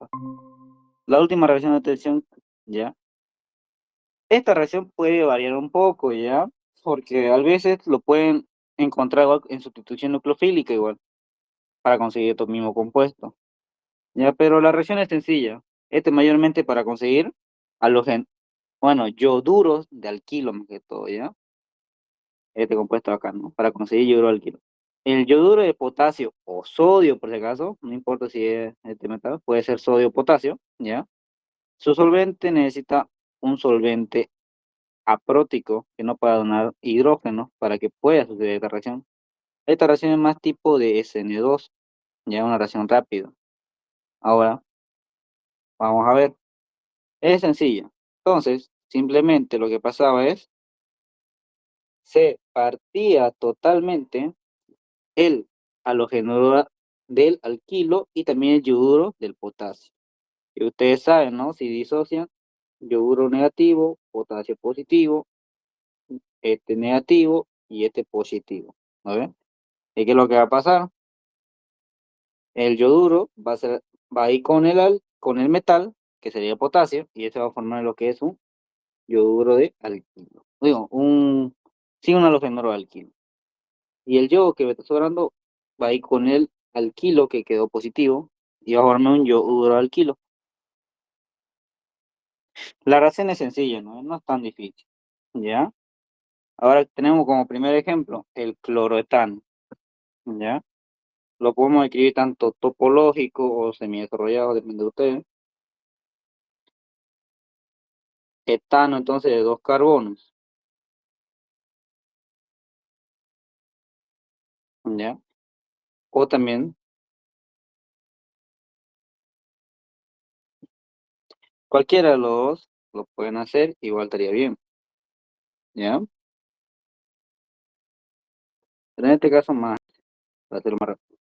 etapa. La última reacción de tensión, ¿ya? Esta reacción puede variar un poco, ¿ya? Porque a veces lo pueden encontrar igual en sustitución nucleofílica igual, para conseguir estos mismos compuestos, ¿ya? Pero la reacción es sencilla. Este mayormente para conseguir halogen, bueno, yoduros de alquilo más que todo, ¿ya? Este compuesto acá, ¿no? Para conseguir yoduro de alquilo. El yoduro de potasio o sodio, por si acaso, no importa si es este metal, puede ser sodio o potasio, ¿ya? Su solvente necesita un solvente aprótico que no pueda donar hidrógeno para que pueda suceder esta reacción. Esta reacción es más tipo de SN2, ya una reacción rápida. Ahora, vamos a ver. Es sencilla. Entonces, simplemente lo que pasaba es, se partía totalmente el halogeno del alquilo y también el yoduro del potasio. Y ustedes saben, ¿no? Si disocian, yoduro negativo, potasio positivo, este negativo y este positivo. ¿No ven? ¿Y qué es lo que va a pasar? El yoduro va a ir con con el metal, que sería potasio, y eso va a formar lo que es un yoduro de alquilo. Digo, sí, un halogeno de alquilo. Y el yodo que me está sobrando va a ir con el alquilo que quedó positivo y va a formar un yoduro de alquilo. La razón es sencilla, ¿no? No es tan difícil. ¿Ya? Ahora tenemos como primer ejemplo el cloroetano. ¿Ya? Lo podemos escribir tanto topológico o semidesarrollado, depende de ustedes. Etano entonces de dos carbonos. ¿Ya? O también cualquiera de los dos lo pueden hacer, igual estaría bien. ¿Ya? Pero en este caso más, para hacerlo más rápido.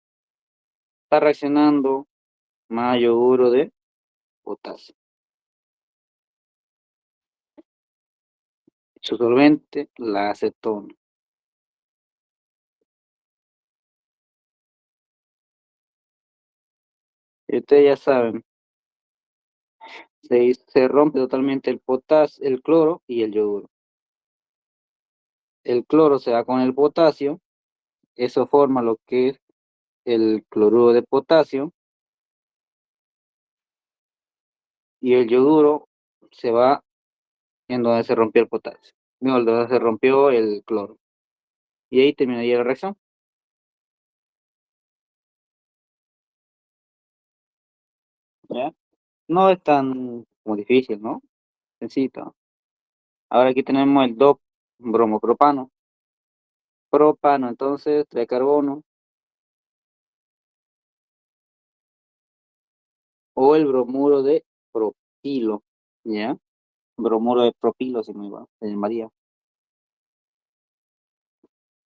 Está reaccionando más yoduro de potasio. Su solvente, la acetona. Y ustedes ya saben, se rompe totalmente el potasio, el cloro y el yoduro. El cloro se va con el potasio, eso forma lo que es el cloruro de potasio, y el yoduro se va en donde se rompió el potasio. No, donde se rompió el cloro. Y ahí terminaría la reacción. ¿Ya? No es tan como difícil, ¿no? Sencillo. Ahora aquí tenemos el DOP bromopropano. Propano, entonces, tres carbono. O el bromuro de propilo. ¿Ya? Bromuro de propilo, si me va, se llamaría.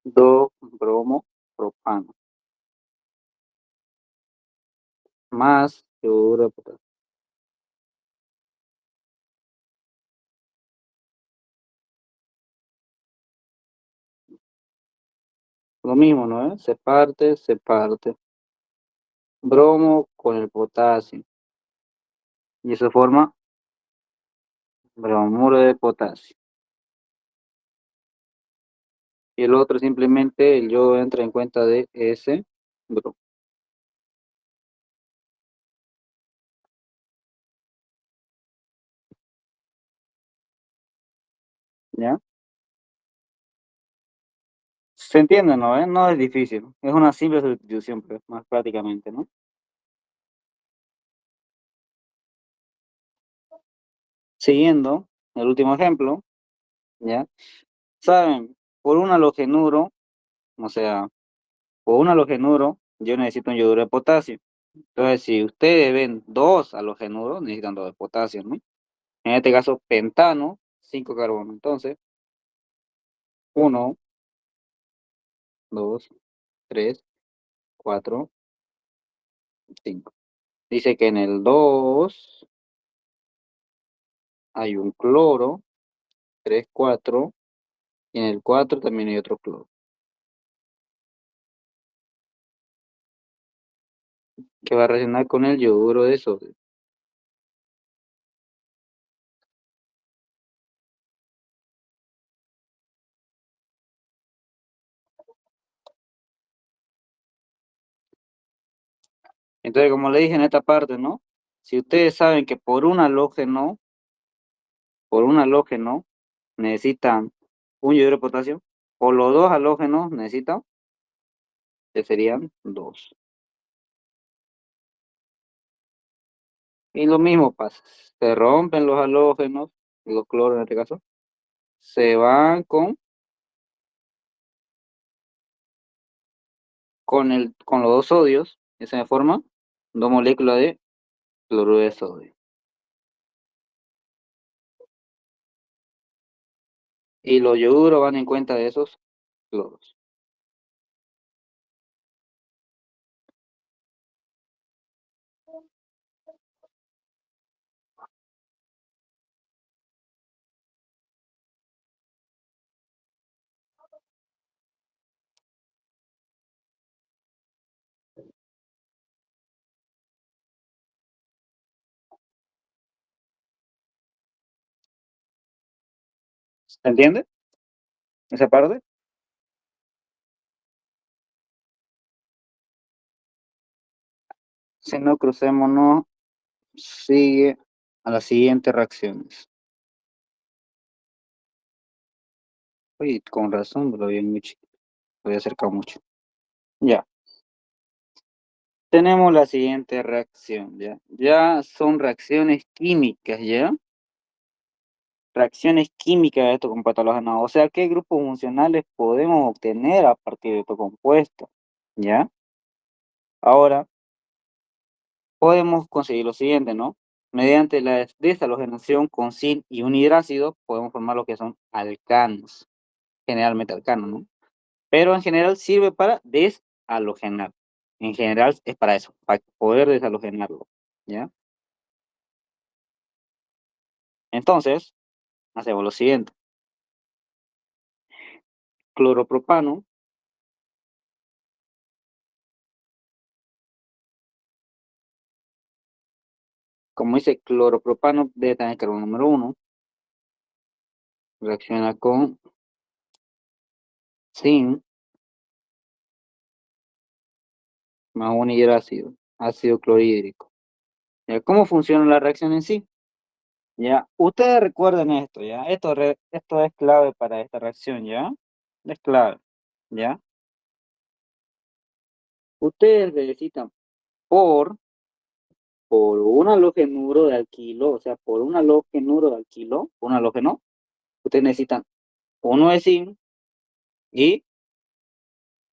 Do bromo propano. Más yoduro de potasio. Lo mismo, ¿no? Se parte. Bromo con el potasio. Y eso forma bromuro de potasio. Y el otro simplemente el yodo entra en cuenta de ese bromo. ¿Ya? Se entiende, ¿no? No es difícil. Es una simple sustitución, pues, más prácticamente, ¿no? Siguiendo el último ejemplo, ¿ya? Saben, por un halogenuro, o sea, por un halogenuro, yo necesito un yoduro de potasio. Entonces, si ustedes ven dos halogenuros, necesitan dos de potasio, ¿no? En este caso, pentano, 5 carbonos. Entonces, uno, 2, 3, 4, 5. Dice que en el 2 hay un cloro, 3, 4, y en el 4 también hay otro cloro, que va a reaccionar con el yoduro de sodio. Entonces, como le dije en esta parte, ¿no? Si ustedes saben que por un halógeno necesitan un yoduro de potasio, o los dos halógenos necesitan, que serían dos. Y lo mismo pasa, se rompen los halógenos, los cloros en este caso, se van con los dos sodios, y se forman dos moléculas de cloruro de sodio. Y los yoduros van en cuenta de esos cloros. ¿Se entiende esa parte? Si no, crucémonos, sigue a las siguientes reacciones. Oye, con razón, lo vi mucho, lo había acercado mucho. Ya, tenemos la siguiente reacción, ¿ya? Ya son reacciones químicas, ¿ya? Reacciones químicas de estos compuestos halógenos. O sea, ¿qué grupos funcionales podemos obtener a partir de estos compuestos? ¿Ya? Ahora, podemos conseguir lo siguiente, ¿no? Mediante la deshalogenación con zinc y un hidrácido, podemos formar lo que son alcanos, generalmente alcanos, ¿no? Pero en general sirve para deshalogenar. En general es para eso, para poder deshalogenarlo, ¿ya? Entonces, hacemos lo siguiente. Cloropropano, como dice cloropropano, debe tener carbono número uno, reacciona con zinc más un hidrácido, ácido clorhídrico. ¿Ya? ¿Cómo funciona la reacción en sí? Ya, ustedes recuerden esto, ¿ya? Esto es clave para esta reacción, ¿ya? Es clave, ¿ya? Ustedes necesitan por, por un halogenuro de alquilo, o sea, por un halogenuro de alquilo, un halógeno, ustedes necesitan uno de zinc y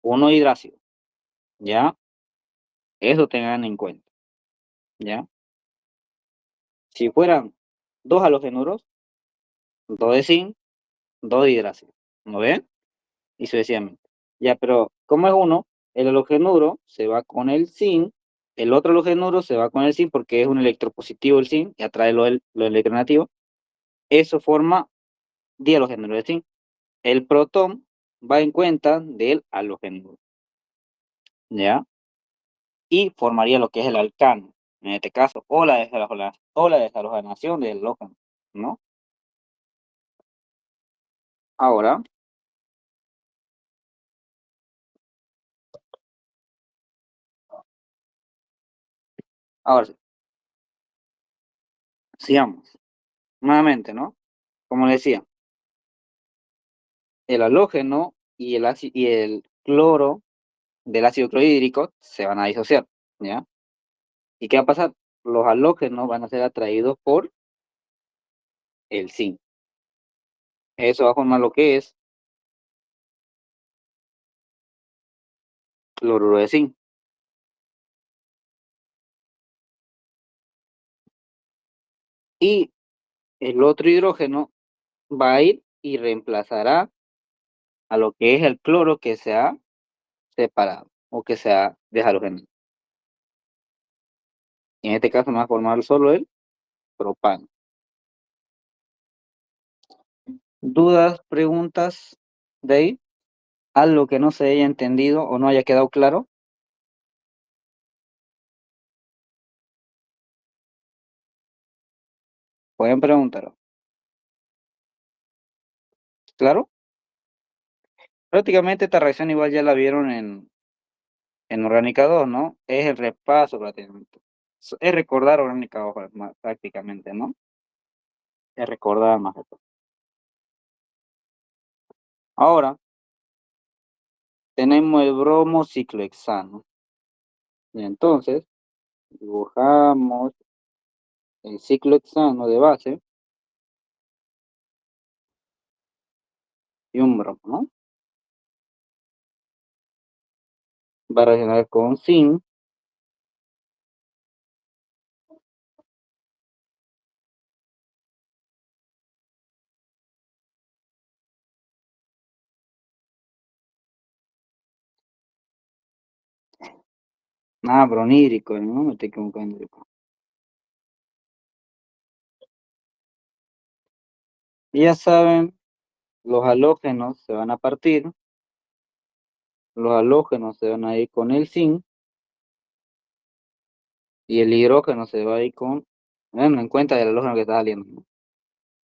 uno de hidrácido, ¿ya? Eso tengan en cuenta, ¿ya? Si fueran dos halogenuros, dos de zinc, dos de hidrácido, ¿no ven? Y sucesivamente. Ya, pero como es uno, el halogenuro se va con el zinc, el otro halogenuro se va con el zinc porque es un electropositivo el zinc y atrae lo electronegativo. Eso forma dihalogenuro de zinc. El protón va en cuenta del halogenuro, ¿ya? Y formaría lo que es el alcano, en este caso, o la deshalogenación del halógeno, ¿no? Ahora, ahora sí, sigamos. Nuevamente, ¿no? Como le decía, el halógeno y el cloro del ácido clorhídrico se van a disociar, ¿ya? ¿Y qué va a pasar? Los halógenos van a ser atraídos por el zinc. Eso va a formar lo que es cloruro de zinc. Y el otro hidrógeno va a ir y reemplazará a lo que es el cloro que se ha separado o que se ha deshalogenado. Y en este caso me va a formar solo el propano. ¿Dudas, preguntas de ahí? ¿Algo que no se haya entendido o no haya quedado claro? Pueden preguntar. ¿Claro? Prácticamente esta reacción igual ya la vieron en orgánica 2, ¿no? Es el repaso prácticamente. Es recordar orgánica 2 prácticamente, ¿no? Es recordar más que todo. Ahora, tenemos el bromo ciclohexano. Y entonces, dibujamos el ciclohexano de base y un bromo, ¿no? Va a reaccionar con zinc. Ah, bronídrico, ¿no? Me estoy equivocando. Y ya saben, los halógenos se van a partir, los halógenos se van a ir con el zinc y el hidrógeno se va a ir con, bueno, en cuenta del halógeno que está saliendo, ¿no?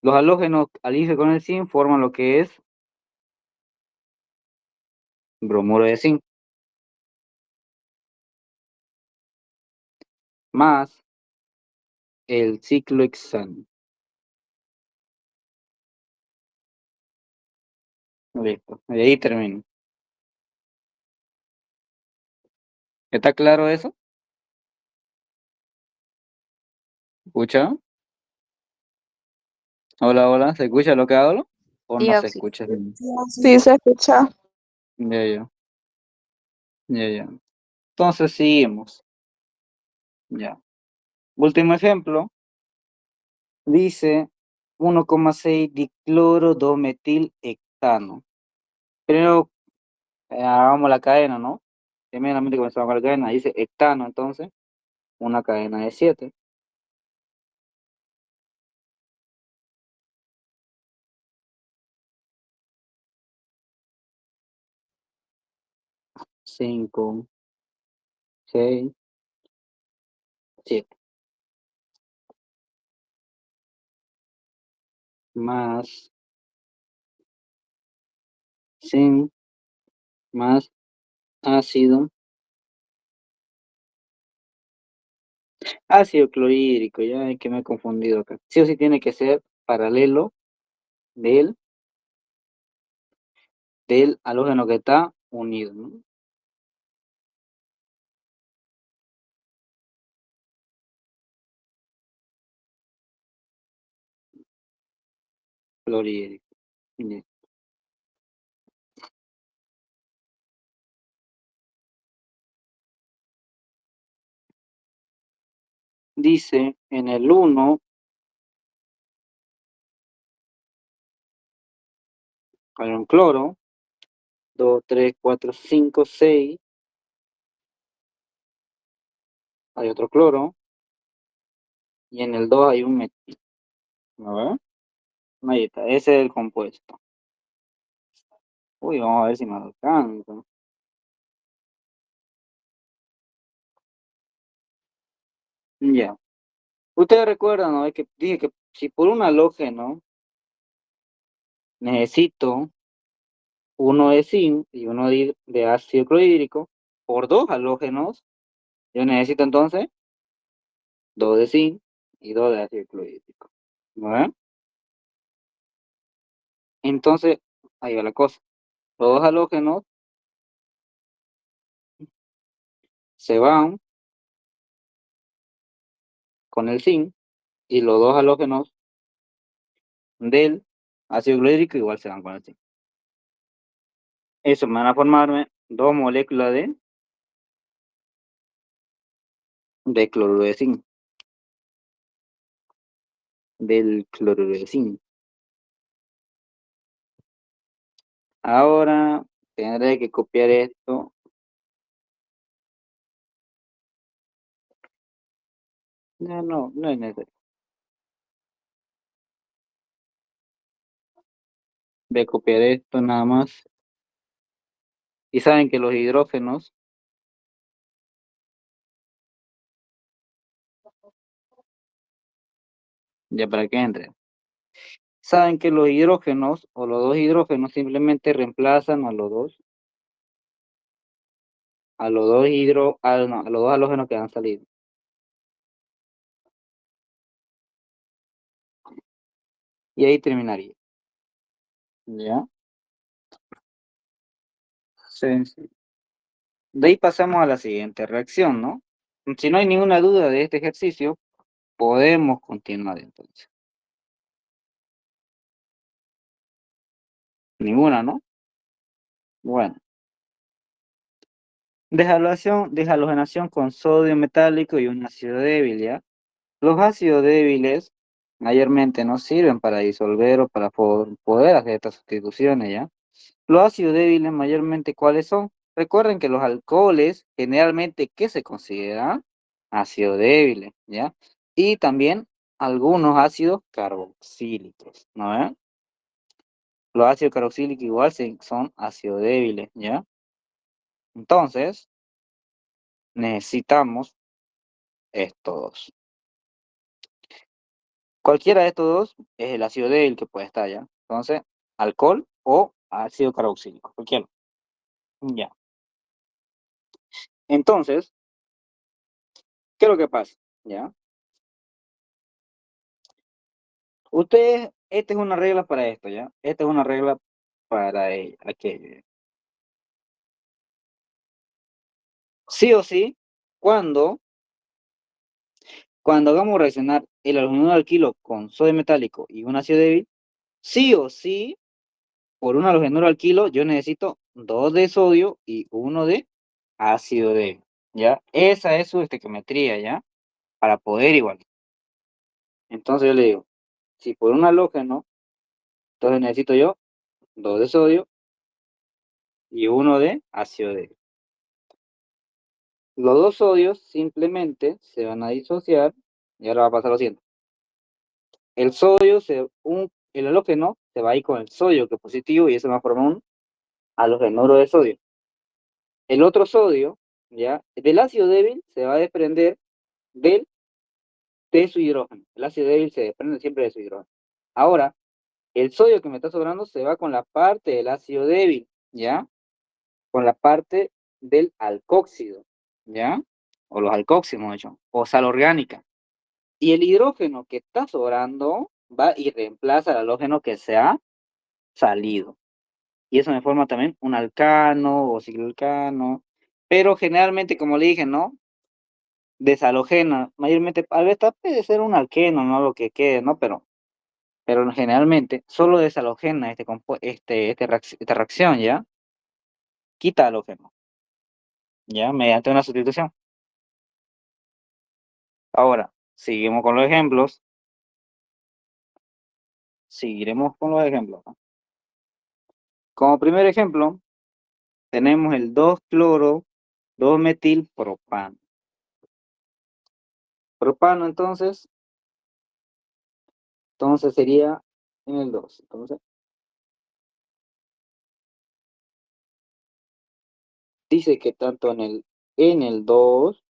Los halógenos al irse con el zinc forman lo que es bromuro de zinc, más el ciclohexano. Listo, y ahí termino. ¿Está claro eso? ¿Escucha? Hola, hola, ¿se escucha lo que hablo? ¿O no se Dióxido. escucha? Sí, se escucha. Ya, ya, ya, ya. Entonces seguimos. Ya. Último ejemplo. Dice 1,6 dicloro 2 hectano. Pero hagamos la cadena, ¿no? Primeramente comenzamos con la cadena. Dice hectano, entonces, una cadena de 7. 5, 6, 7. Más zinc, más ácido. Ácido clorhídrico, ya es que me he confundido acá. Sí o sí tiene que ser paralelo del, del halógeno que está unido, ¿no? Clorhídrico. Bien. Dice en el 1 hay un cloro, 2, 3, 4, 5, 6, hay otro cloro, y en el 2 hay un metil. A ver, ahí está, ese es el compuesto. Uy, vamos a ver si me alcanza. Ya. Ustedes recuerdan, ¿no? Es que dije que si por un halógeno necesito uno de zinc y uno de ácido clorhídrico, por dos halógenos, yo necesito entonces dos de zinc y dos de ácido clorhídrico. ¿No ven? Entonces, ahí va la cosa. Los dos halógenos se van con el zinc y los dos halógenos del ácido clorhídrico igual se van con el zinc. Eso me van a formarme dos moléculas de cloruro de zinc, del cloruro de zinc. Ahora tendré que copiar esto. No, no, no es necesario. Voy a copiar esto nada más. Y saben que los hidrógenos, ya para que entre, saben que los hidrógenos o los dos hidrógenos simplemente reemplazan a los dos a los dos no, a los dos halógenos que han salido. Y ahí terminaría. ¿Ya? Sencillo. De ahí pasamos a la siguiente reacción, ¿no? Si no hay ninguna duda de este ejercicio, podemos continuar entonces. Ninguna, ¿no? Bueno. Deshalogenación con sodio metálico y un ácido débil, ¿ya? Los ácidos débiles mayormente no sirven para disolver o para poder hacer estas sustituciones, ¿ya? Los ácidos débiles mayormente, ¿cuáles son? Recuerden que los alcoholes generalmente, ¿qué se consideran? Ácidos débiles, ¿ya? Y también algunos ácidos carboxílicos, ¿no ven? Los ácidos carboxílicos igual son ácidos débiles, ¿ya? Entonces, necesitamos estos dos. Cualquiera de estos dos es el ácido débil que puede estar, ¿ya? Entonces, alcohol o ácido carboxílico, cualquiera. Ya. Entonces, ¿qué es lo que pasa? ¿Ya? Ustedes, esta es una regla para esto, ¿ya? Esta es una regla para aquello. Sí o sí, cuando, cuando hagamos reaccionar el aluminio alquilo con sodio metálico y un ácido débil, sí o sí, por un halogenuro alquilo, yo necesito 2 de sodio y 1 de ácido débil, ¿ya? Esa es su estequiometría, ¿ya? Para poder igual. Entonces yo le digo, si por un halógeno, entonces necesito yo 2 de sodio y 1 de ácido débil. Los dos sodios simplemente se van a disociar y ahora va a pasar lo siguiente. El sodio, el halógeno se va a ir con el sodio que es positivo y eso va a formar un halogenuro de sodio. El otro sodio, ¿ya? Del ácido débil se va a desprender de su hidrógeno. El ácido débil se desprende siempre de su hidrógeno. Ahora, el sodio que me está sobrando se va con la parte del ácido débil, ¿ya? Con la parte del alcóxido, ¿ya? O los alcóxidos, de hecho, o sal orgánica. Y el hidrógeno que está sobrando va y reemplaza el halógeno que se ha salido. Y eso me forma también un alcano o cicloalcano. Pero generalmente, como le dije, ¿no? Desalogena, mayormente, a veces puede ser un alqueno, ¿no? Lo que quede, ¿no? Pero generalmente solo desalogena esta reacción, ¿ya? Quita halógeno, ¿ya? Mediante una sustitución. Ahora, seguimos con los ejemplos. Seguiremos con los ejemplos, ¿no? Como primer ejemplo, tenemos el 2-cloro, 2-metil-propano. Propano, entonces sería en el 2. Entonces, dice que tanto en el 2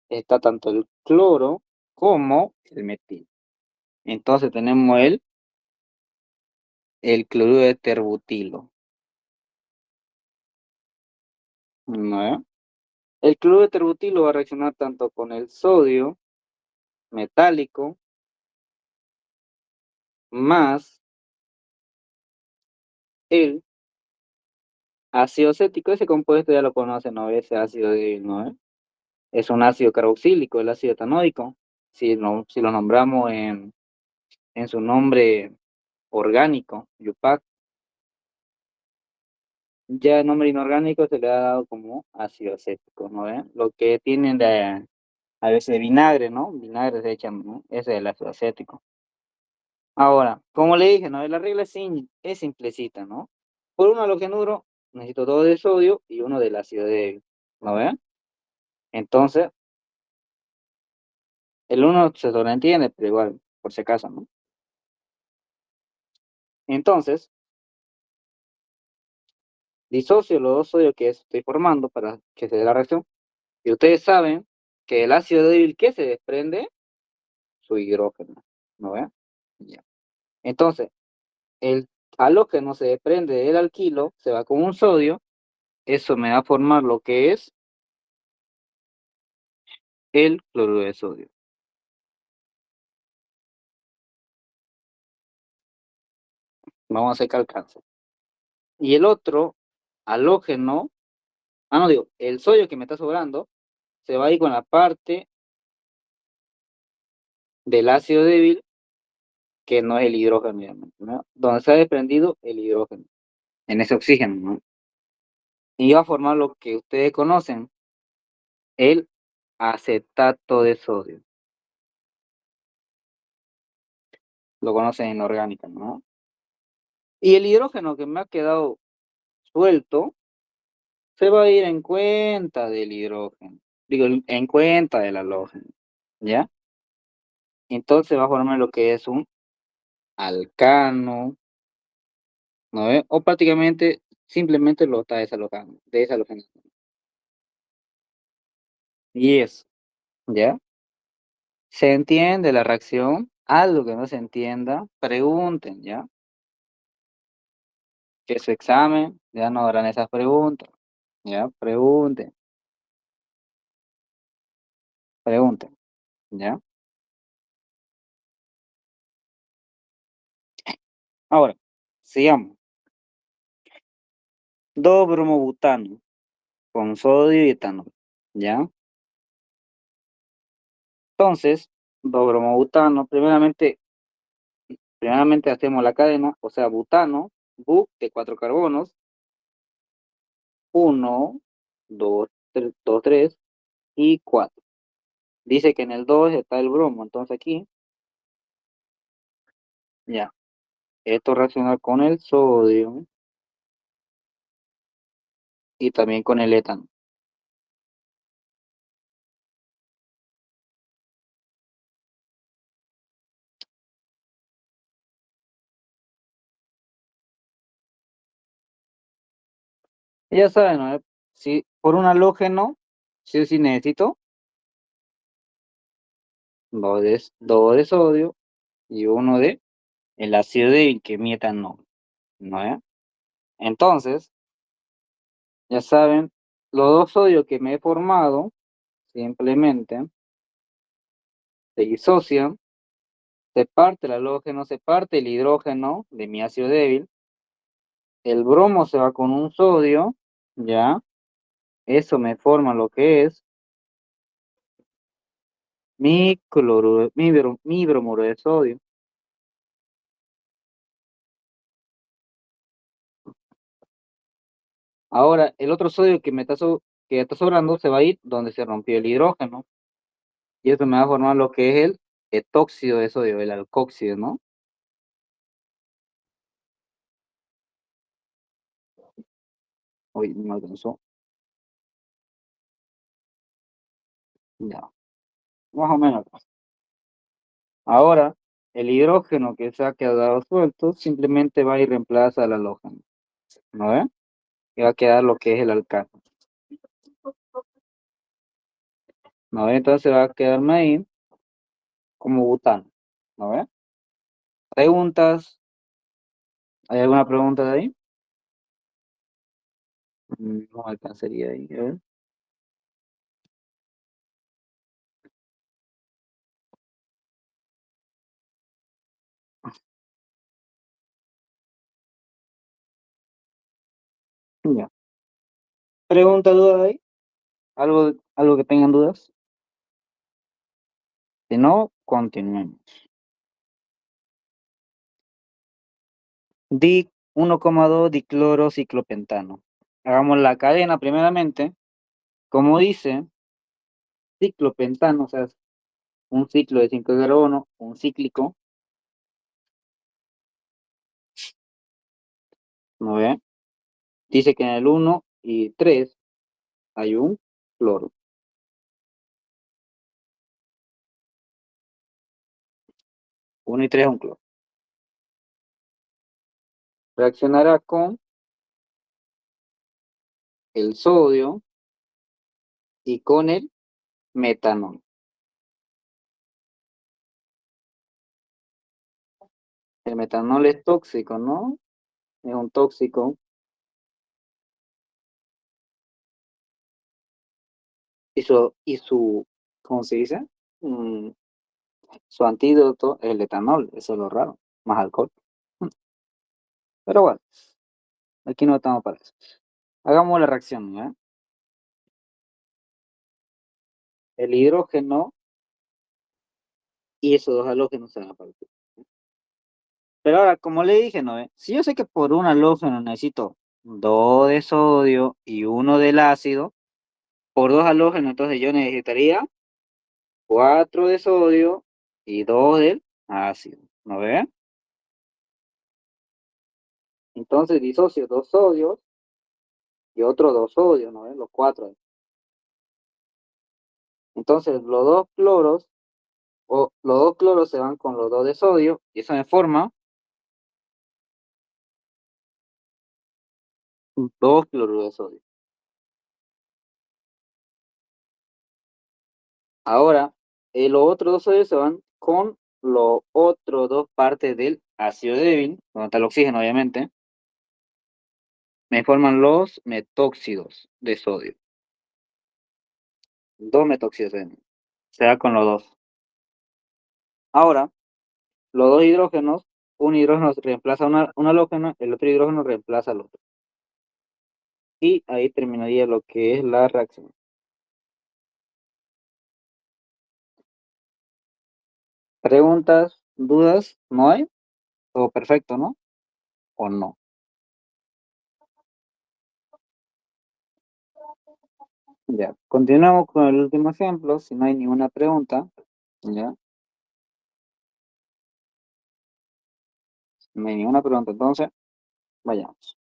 está tanto el cloro como el metil. Entonces tenemos el cloruro de terbutilo, ¿no? El cloruro de terbutilo va a reaccionar tanto con el sodio metálico más el ácido acético. Ese compuesto ya lo conocen, ¿no? Ese ácido débil, ¿no? Es un ácido carboxílico, el ácido etanoico. Si lo nombramos en su nombre orgánico, Yupac, ya el nombre inorgánico se le ha dado como ácido acético, ¿no ven? Lo que tienen a veces de vinagre, ¿no? Vinagre se echan, ¿no? Ese es el ácido acético. Ahora, como le dije, ¿no? La regla es simplecita, ¿no? Por un halogenuro necesito 2 de sodio y 1 del ácido débil, ¿no ven? Entonces, el uno se sobreentiende, pero igual, por si acaso, ¿no? Entonces, disocio los dos sodios que estoy formando para que se dé la reacción. Y ustedes saben que el ácido débil que se desprende, su hidrógeno, ¿no ven? Ya. Entonces, el halógeno se desprende del alquilo, se va con un sodio, eso me va a formar lo que es el cloruro de sodio. Vamos a hacer que alcance. Y el otro halógeno, no digo, el sodio que me está sobrando, se va a ir con la parte del ácido débil, que no es el hidrógeno, obviamente, ¿no? Donde se ha desprendido el hidrógeno, en ese oxígeno, ¿no? Y va a formar lo que ustedes conocen, el acetato de sodio. Lo conocen en orgánica, ¿no? Y el hidrógeno que me ha quedado suelto se va a ir en cuenta del hidrógeno. Digo, en cuenta del halógeno, ¿ya? Entonces va a formar lo que es un alcano, ¿no ve? O prácticamente simplemente lo está deshalogando. Y eso, ¿ya? ¿Se entiende la reacción? Algo que no se entienda, pregunten, ¿ya? Que su examen ya no harán esas preguntas, ¿ya? Pregunten, ¿ya? Ahora, sigamos. 2-bromobutano con sodio y etanol, ¿ya? Entonces, 2-bromobutano, primeramente hacemos la cadena, o sea, butano, bu de 4 carbonos, 1, 2, 3 y 4. Dice que en el 2 está el bromo, entonces aquí, ya, esto reacciona con el sodio y también con el etano. Y ya saben, ¿no? Si por un halógeno, sí o sí necesito 2 de sodio y 1 de el ácido débil, que es mi etanol, ¿no es? Entonces, ya saben, los 2 sodios que me he formado, simplemente se disocian, se parte el halógeno, se parte el hidrógeno de mi ácido débil, el bromo se va con un sodio, ¿ya? Eso me forma lo que es mi bromuro de sodio. Ahora, el otro sodio que está sobrando se va a ir donde se rompió el hidrógeno. Y eso me va a formar lo que es el etóxido de sodio, el alcóxido, ¿no? Uy, no me alcanzó. Ya, más o menos. Ahora, el hidrógeno que se ha quedado suelto simplemente va a ir reemplaza al halógeno, ¿no ve? Y va a quedar lo que es el alcano, ¿no ve? Entonces va a quedarme ahí como butano, ¿no ve? ¿Preguntas? ¿Hay alguna pregunta de ahí? No alcanzaría ahí, a ver. Ya. ¿Pregunta, duda de ahí? ¿Algo que tengan dudas? Si no, continuemos. Di 1,2 diclorociclopentano. Hagamos la cadena primeramente. Como dice, ciclopentano, o sea, un ciclo de 5 carbono, un cíclico, ¿no ve? Dice que en el 1 y 3 hay un cloro. 1 y 3 es un cloro. Reaccionará con el sodio y con el metanol. El metanol es tóxico, ¿no? Es un tóxico. y su, ¿cómo se dice? Mm, Su antídoto es el etanol, eso es lo raro, más alcohol. Mm, Pero bueno, aquí no estamos para eso. Hagamos la reacción, ¿ya? El hidrógeno y esos dos halógenos se van a partir. Pero ahora, como le dije, ¿no? Si yo sé que por un halógeno necesito 2 de sodio y uno del ácido, por 2 halógenos, entonces yo necesitaría 4 de sodio y 2 del ácido, ¿no ve? Entonces disocio 2 sodios y otro 2 sodios, ¿no ve? Los 4. Entonces los dos cloros se van con los 2 de sodio y eso me forma 2 cloruros de sodio. Ahora, los otros 2 sodios se van con los otros 2 partes del ácido débil, donde está el oxígeno, obviamente, me forman los metóxidos de sodio. 2 metóxidos de sodio. Se va con los 2. Ahora, los 2 hidrógenos, un hidrógeno reemplaza un halógeno, el otro hidrógeno reemplaza al otro. Y ahí terminaría lo que es la reacción. ¿Preguntas, dudas? ¿No hay? Todo perfecto, ¿no? ¿O no? Ya, continuamos con el último ejemplo, si no hay ninguna pregunta, ya, no hay ninguna pregunta, entonces, vayamos.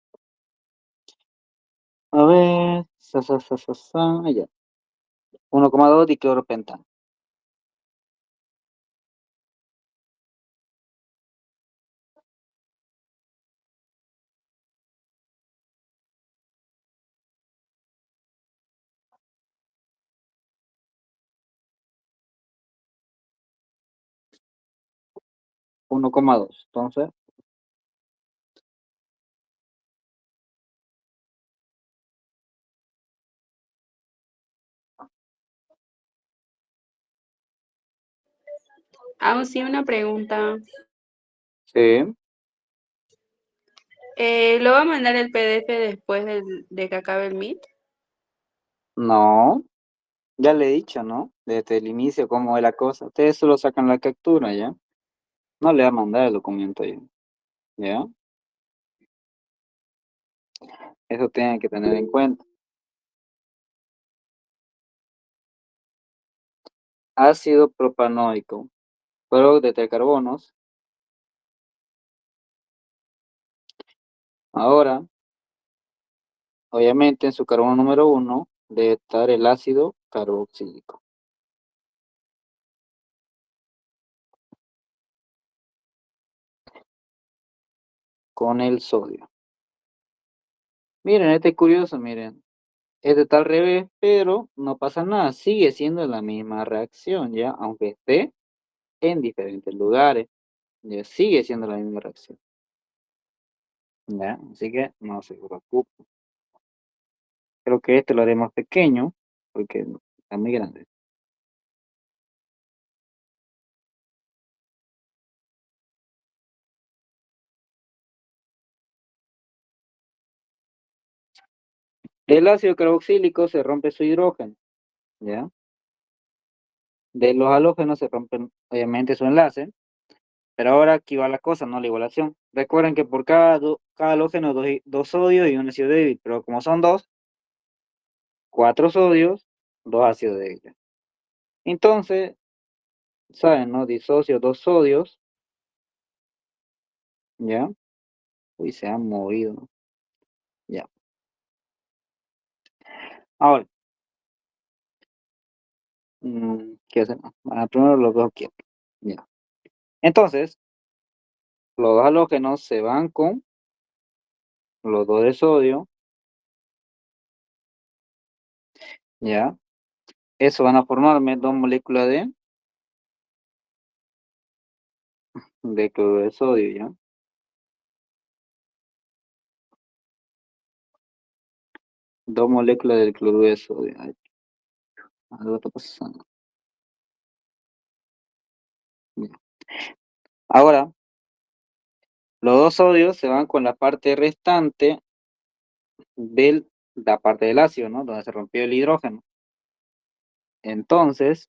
A ver, ya, 1,2 dicloropentano, 1,2, entonces, Aún sí, una pregunta. sí, ¿Lo va a mandar el PDF después de que acabe el Meet? no, ya le he dicho, ¿no? Desde el inicio cómo es la cosa, ustedes solo sacan la captura, ¿ya? No le va a mandar el documento ya, ¿ya? Eso tienen que tener en cuenta. Ácido propanoico, fuego de tetracarbonos. Ahora, obviamente en su carbono número 1 debe estar el ácido carboxílico con el sodio. Miren, este es curioso, miren. Este está al revés, pero no pasa nada. Sigue siendo la misma reacción, ¿ya? Aunque esté en diferentes lugares. Ya sigue siendo la misma reacción. ¿Ya? Así que no se preocupen. Creo que este lo haré más pequeño, porque está muy grande. Del ácido carboxílico se rompe su hidrógeno, ¿ya? De los halógenos se rompen, obviamente, su enlace. Pero ahora aquí va la cosa, no la igualación. Recuerden que por cada halógeno dos sodios y un ácido débil, pero como son dos, 4 sodios, 2 ácidos débiles. Entonces, ¿saben, no? Disocio 2 sodios, ¿ya? Uy, se han movido, ya. Ahora, ¿qué hacemos? Primero los dos quietos, ya. Entonces, los dos halógenos se van con los dos de sodio, ¿ya? Eso van a formarme dos moléculas de cloruro de sodio, ¿ya? Dos moléculas del cloruro de sodio. Algo está pasando. Bien. Ahora, los dos sodios se van con la parte restante de la parte del ácido, ¿no? Donde se rompió el hidrógeno. Entonces,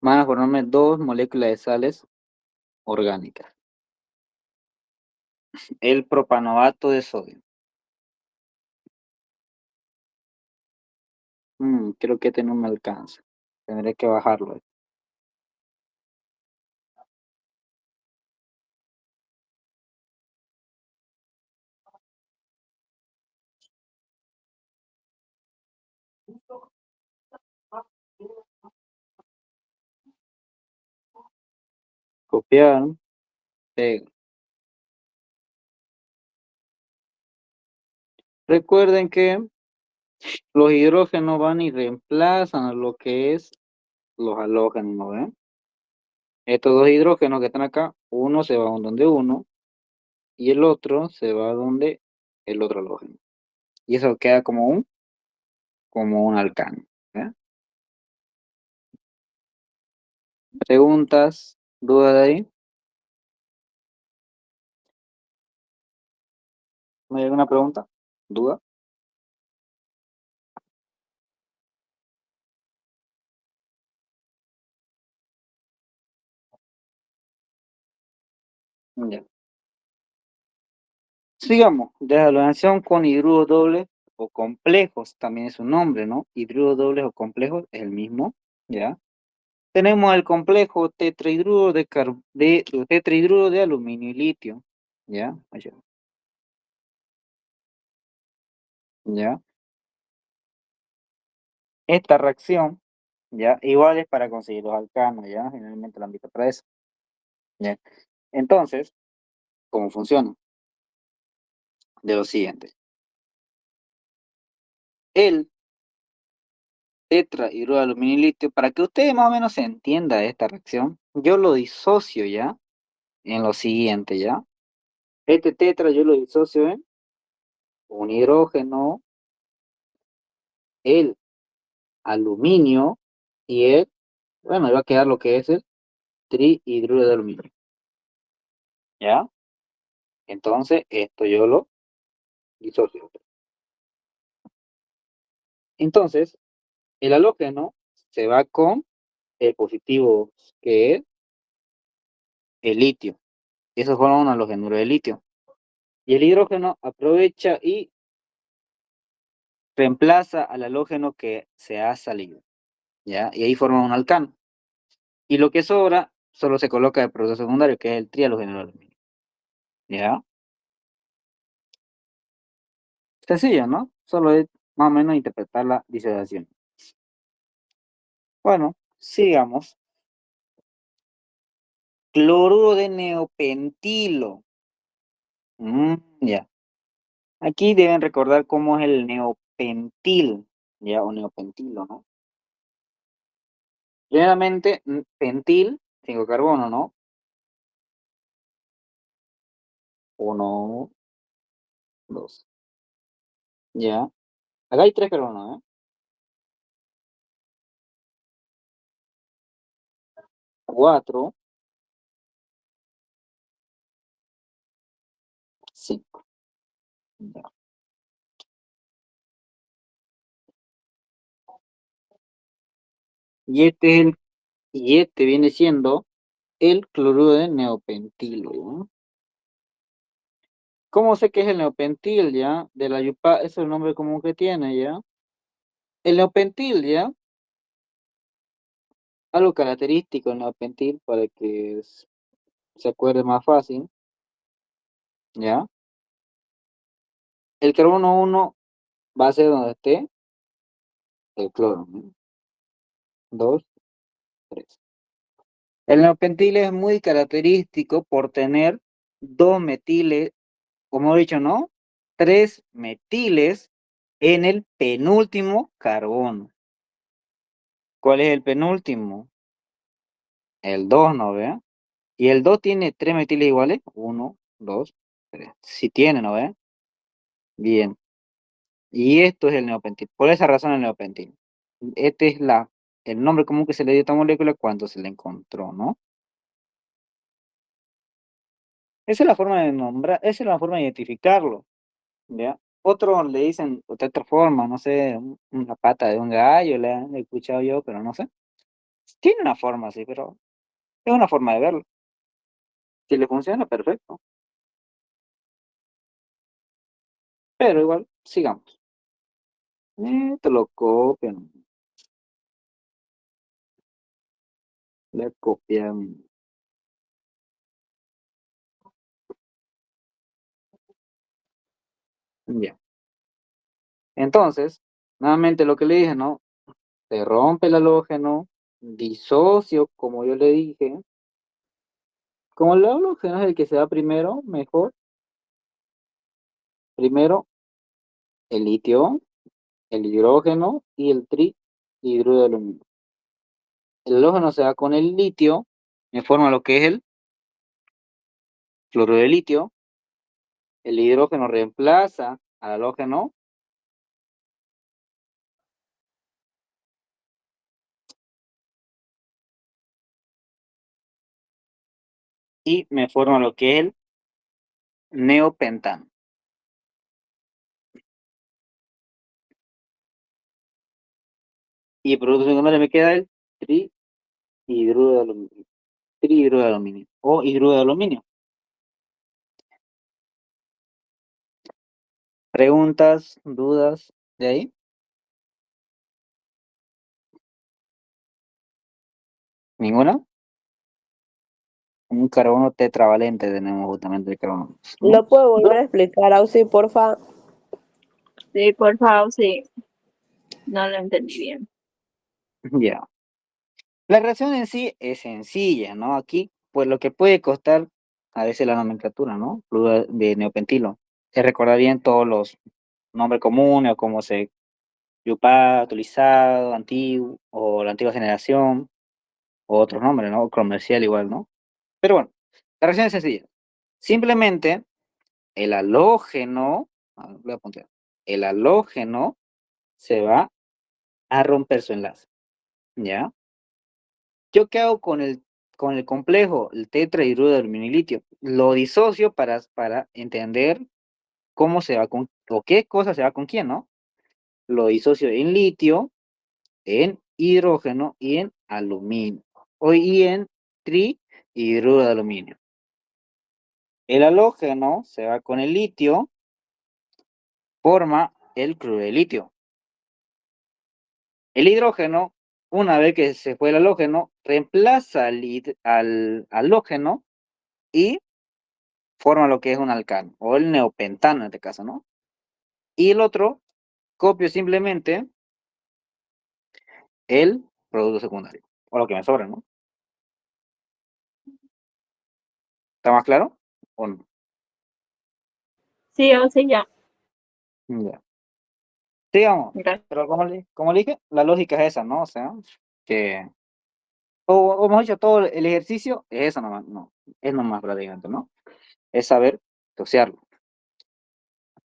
van a formarme dos moléculas de sales orgánicas. El propanoato de sodio. Creo que este no me alcanza. Tendré que bajarlo. Copiar. Pegar. Recuerden que los hidrógenos van y reemplazan a lo que es los halógenos, ¿no ven? Estos dos hidrógenos que están acá, uno se va a donde uno y el otro se va a donde el otro halógeno. Y eso queda como un alcano. ¿Eh? ¿Preguntas? ¿Dudas de ahí? ¿No hay alguna pregunta? ¿Duda? Ya. Sigamos, de la relación con hidruros dobles o complejos, también es un nombre, ¿no? Hidruros dobles o complejos es el mismo, ¿ya? Tenemos el complejo tetrahidruro de aluminio y litio, ¿ya? Allá. ¿Ya? Esta reacción, ¿ya? Igual es para conseguir los alcanos, ¿ya? Generalmente el ámbito para eso, ¿ya? Entonces, ¿cómo funciona? De lo siguiente. El tetrahidruro de aluminio y litio, para que ustedes más o menos se entienda esta reacción, yo lo disocio, ¿ya? En lo siguiente, ¿ya? Este tetra yo lo disocio en un hidrógeno, el aluminio y el, bueno, va a quedar lo que es el trihidruro de aluminio. ¿Ya? Entonces, esto yo lo disocio. Entonces, el halógeno se va con el positivo, que es el litio. Esos fueron un halógeno de litio. Y el hidrógeno aprovecha y reemplaza al halógeno que se ha salido. ¿Ya? Y ahí forma un alcano. Y lo que sobra solo se coloca de producto secundario, que es el trihalógeno de aluminio. ¿Ya? Sencillo, ¿no? Solo es más o menos interpretar la disociación. Bueno, sigamos. Cloruro de neopentilo. Ya. Aquí deben recordar cómo es el neopentil, ya, o neopentilo, ¿no? Generalmente, pentil, 5 carbono, ¿no? Uno, dos. Ya. Acá hay 3 carbonos, ¿eh? 4, 5. Ya. Y este viene siendo el cloruro de neopentilo, ¿no? ¿Cómo sé que es el neopentil, ya? De la yupa, ese es el nombre común que tiene, ¿ya? El neopentil, ¿ya? Algo característico del neopentil para que se acuerde más fácil, ¿ya? El carbono 1 va a ser donde esté el cloro, ¿no? 2, 3. El neopentil es muy característico por tener 2 metiles, como he dicho, ¿no? 3 metiles en el penúltimo carbono. ¿Cuál es el penúltimo? El 2, ¿no ve? Y el 2 tiene 3 metiles iguales. 1, 2, 3. Sí tiene, ¿no ve? Bien. Y esto es el neopentil. Por esa razón el neopentil. Este es el nombre común que se le dio a esta molécula cuando se le encontró, ¿no? Esa es la forma de nombrar, esa es la forma de identificarlo, ¿ya? Otros le dicen de otra forma, no sé, una pata de un gallo, le he escuchado yo, pero no sé. Tiene una forma así, pero es una forma de verlo. Si le funciona, perfecto. Pero igual, sigamos. Te lo copian, le copian. Ya. Entonces, nuevamente lo que le dije, ¿no? Se rompe el halógeno, disocio, como yo le dije. Como el halógeno es el que se da primero, mejor. Primero el litio, el hidrógeno y el trihidruro de aluminio. El halógeno se da con el litio, me forma lo que es el fluoruro de litio. El hidrógeno reemplaza al halógeno y me forma lo que es el neopentano. Y producto secundario me queda el trihidruro de aluminio. Trihidruro de aluminio o hidruro de aluminio. ¿Preguntas, dudas de ahí? ¿Ninguna? Un carbono tetravalente tenemos justamente el carbono. ¿No? ¿Lo puedo volver a explicar, Auxi, porfa? Sí, por favor, sí. No lo entendí bien. Ya. La reacción en sí es sencilla, ¿no? Aquí, pues lo que puede costar a veces la nomenclatura, ¿no? Fluido de neopentilo. Se recordar bien todos los nombres comunes o cómo se yupa, utilizado, antiguo, o la antigua generación, o otros nombres, ¿no? Comercial igual, ¿no? Pero bueno, la reacción es sencilla. Simplemente el halógeno, voy a apuntar, el halógeno se va a romper su enlace, ¿ya? ¿Yo qué hago con el complejo, el tetrahidruro de aluminio y litio? Lo disocio para entender cómo se va con, o qué cosa se va con quién, ¿no? Lo disocio en litio, en hidrógeno y en aluminio, y en trihidruro de aluminio. El halógeno se va con el litio, forma el cloruro de litio. El hidrógeno, una vez que se fue el halógeno, reemplaza al halógeno y forma lo que es un alcano, o el neopentano en este caso, ¿no? Y el otro, copio simplemente el producto secundario, o lo que me sobra, ¿no? ¿Está más claro? ¿O no? Sí, o sí, ya. Ya. Sigamos. Gracias. Pero como le dije, la lógica es esa, ¿no? O sea, que, o hemos dicho, todo el ejercicio es eso nomás, no, es nomás prácticamente, ¿no? Es saber asociarlo.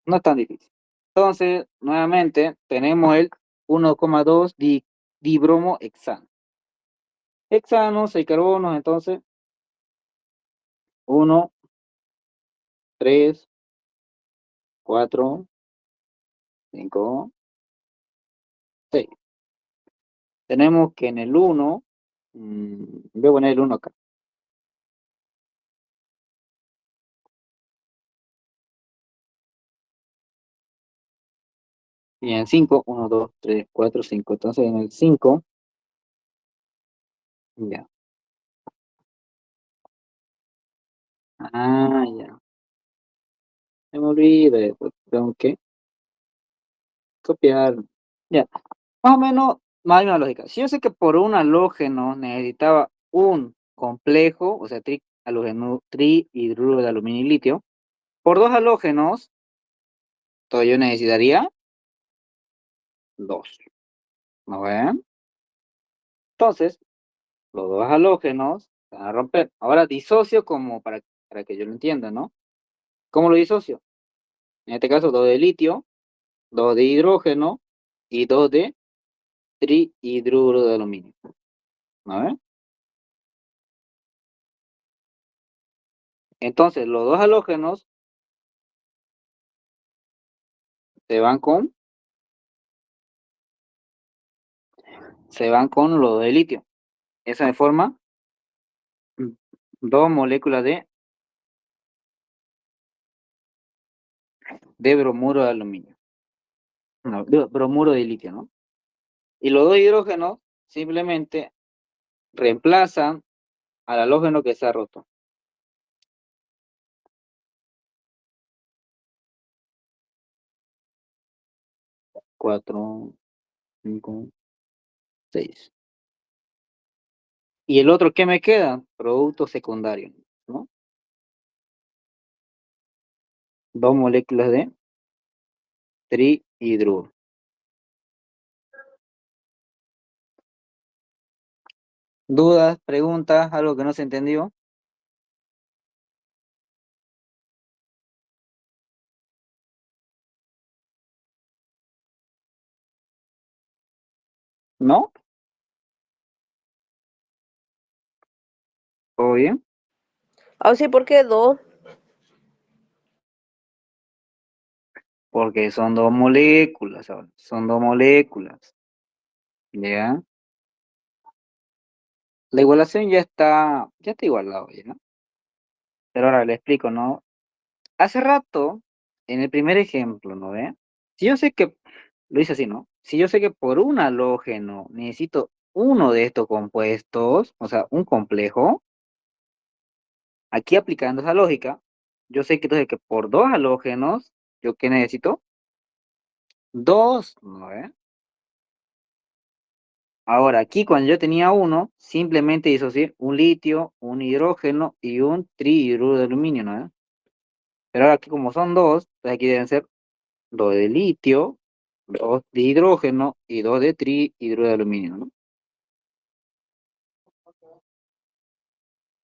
No es tan difícil. Entonces, nuevamente, tenemos el 1,2 dibromo hexano. Hexanos, 6 carbonos, entonces, 1, 3, 4, 5, 6. Tenemos que en el 1, voy a poner el 1 acá. Y en 5, 1, 2, 3, 4, 5. Entonces en el 5, ya. Ah, ya. Se me olvida, pues, tengo que copiar. Ya. Más o menos, más una lógica. Si yo sé que por un halógeno necesitaba un complejo, o sea, trihidruro de aluminio y litio, por dos halógenos, todo yo necesitaría dos. ¿No ven? Entonces, los dos halógenos Se van a romper. Ahora disocio como para que yo lo entienda, ¿no? ¿Cómo lo disocio? En este caso, 2 de litio, 2 de hidrógeno y 2 de trihidruro de aluminio. ¿A ver? Entonces, los dos halógenos se van con los de litio. Esa me forma 2 moléculas de bromuro de aluminio. No, bromuro de litio, ¿no? Y los dos hidrógenos simplemente reemplazan al halógeno que se ha roto. 4, 5, 6. ¿Y el otro qué me queda? Producto secundario, ¿no? 2 moléculas de trihidruro. ¿Dudas, preguntas, algo que no se entendió? ¿No? ¿Todo bien? Auxi, ¿por qué dos? Porque son 2 moléculas, ahora. Son 2 moléculas. ¿Ya? La igualación ya está igualado, ¿ya? Pero ahora le explico, ¿no? Hace rato, en el primer ejemplo, ¿no ve? Si yo sé que, lo hice así, ¿no? Si yo sé que por un halógeno necesito uno de estos compuestos, o sea, un complejo, aquí aplicando esa lógica, yo sé que entonces que por 2 halógenos, ¿yo qué necesito? 2, ¿no ve? Ahora, aquí cuando yo tenía uno, simplemente disocié un litio, un hidrógeno y un trihidruro de aluminio, ¿no ve? Pero ahora aquí como son 2, entonces aquí deben ser 2 de litio, 2 de hidrógeno y 2 de trihidruro de aluminio, ¿no?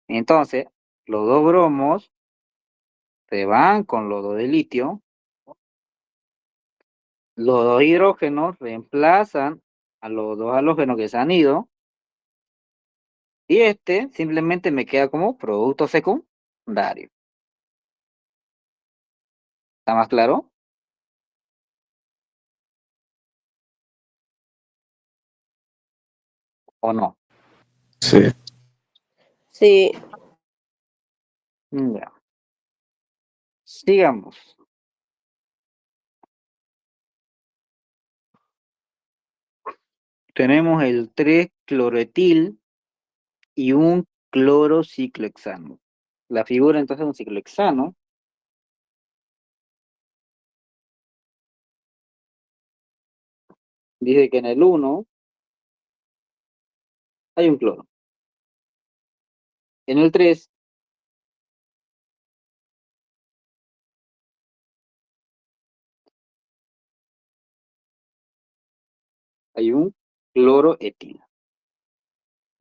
Entonces, los 2 bromos se van con los 2 de litio, los 2 hidrógenos reemplazan a los 2 halógenos que se han ido, y este simplemente me queda como producto secundario. ¿Está más claro? ¿O no? Sí. Sí. Ya. Sigamos. Tenemos el 3-cloretil y un clorociclohexano. La figura entonces es un ciclohexano. Dice que en el 1 hay un cloro. En el 3 hay un cloroetilo.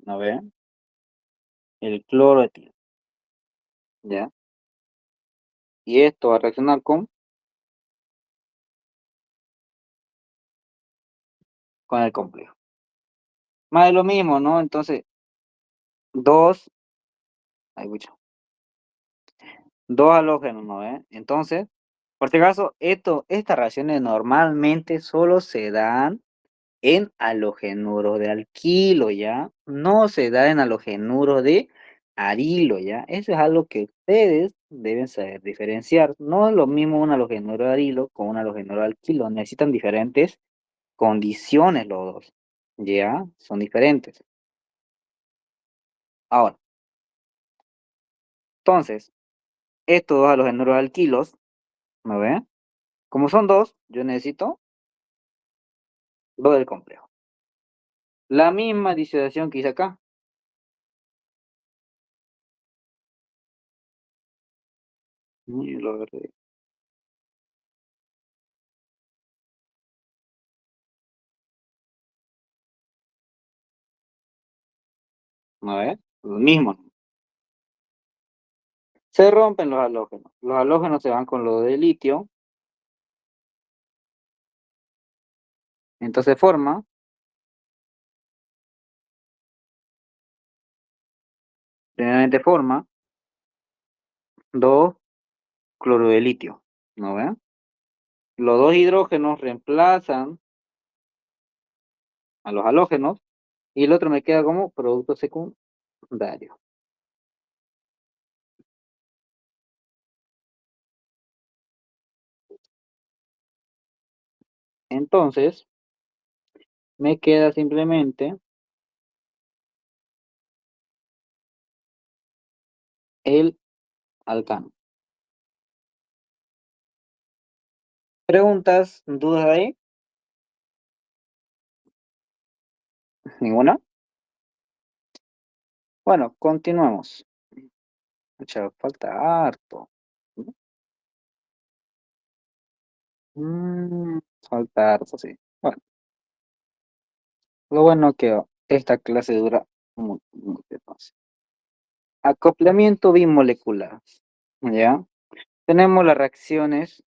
A ver, el cloroetilo. ¿Ya? Y esto va a reaccionar con el complejo. Más de lo mismo, ¿no? Entonces, dos, hay mucho. 2 halógenos, ¿no? Entonces, por este caso, estas reacciones normalmente solo se dan en halogenuro de alquilo, ¿ya? No se da en halogenuro de arilo, ¿ya? Eso es algo que ustedes deben saber diferenciar. No es lo mismo un halogenuro de arilo con un halogenuro de alquilo. Necesitan diferentes condiciones los dos, ¿ya? Son diferentes. Ahora, entonces, estos dos halogenuros de alquilos, ¿me ven? Como son dos, yo necesito dos del complejo. La misma disociación que hice acá. Y lo agregué. A ver, lo mismo. Se rompen los halógenos. Los halógenos se van con lo de litio. Entonces primeramente forma 2 cloro de litio. ¿No ven? Los dos hidrógenos reemplazan a los halógenos y el otro me queda como producto secundario. Entonces, me queda simplemente el alcano. ¿Preguntas, dudas ahí? ¿Ninguna? Bueno, continuamos. Mucha, falta harto. Mm, falta harto, sí. Bueno, lo bueno que esta clase dura mucho entonces. Acoplamiento bimolecular. ¿Ya? Tenemos las reacciones.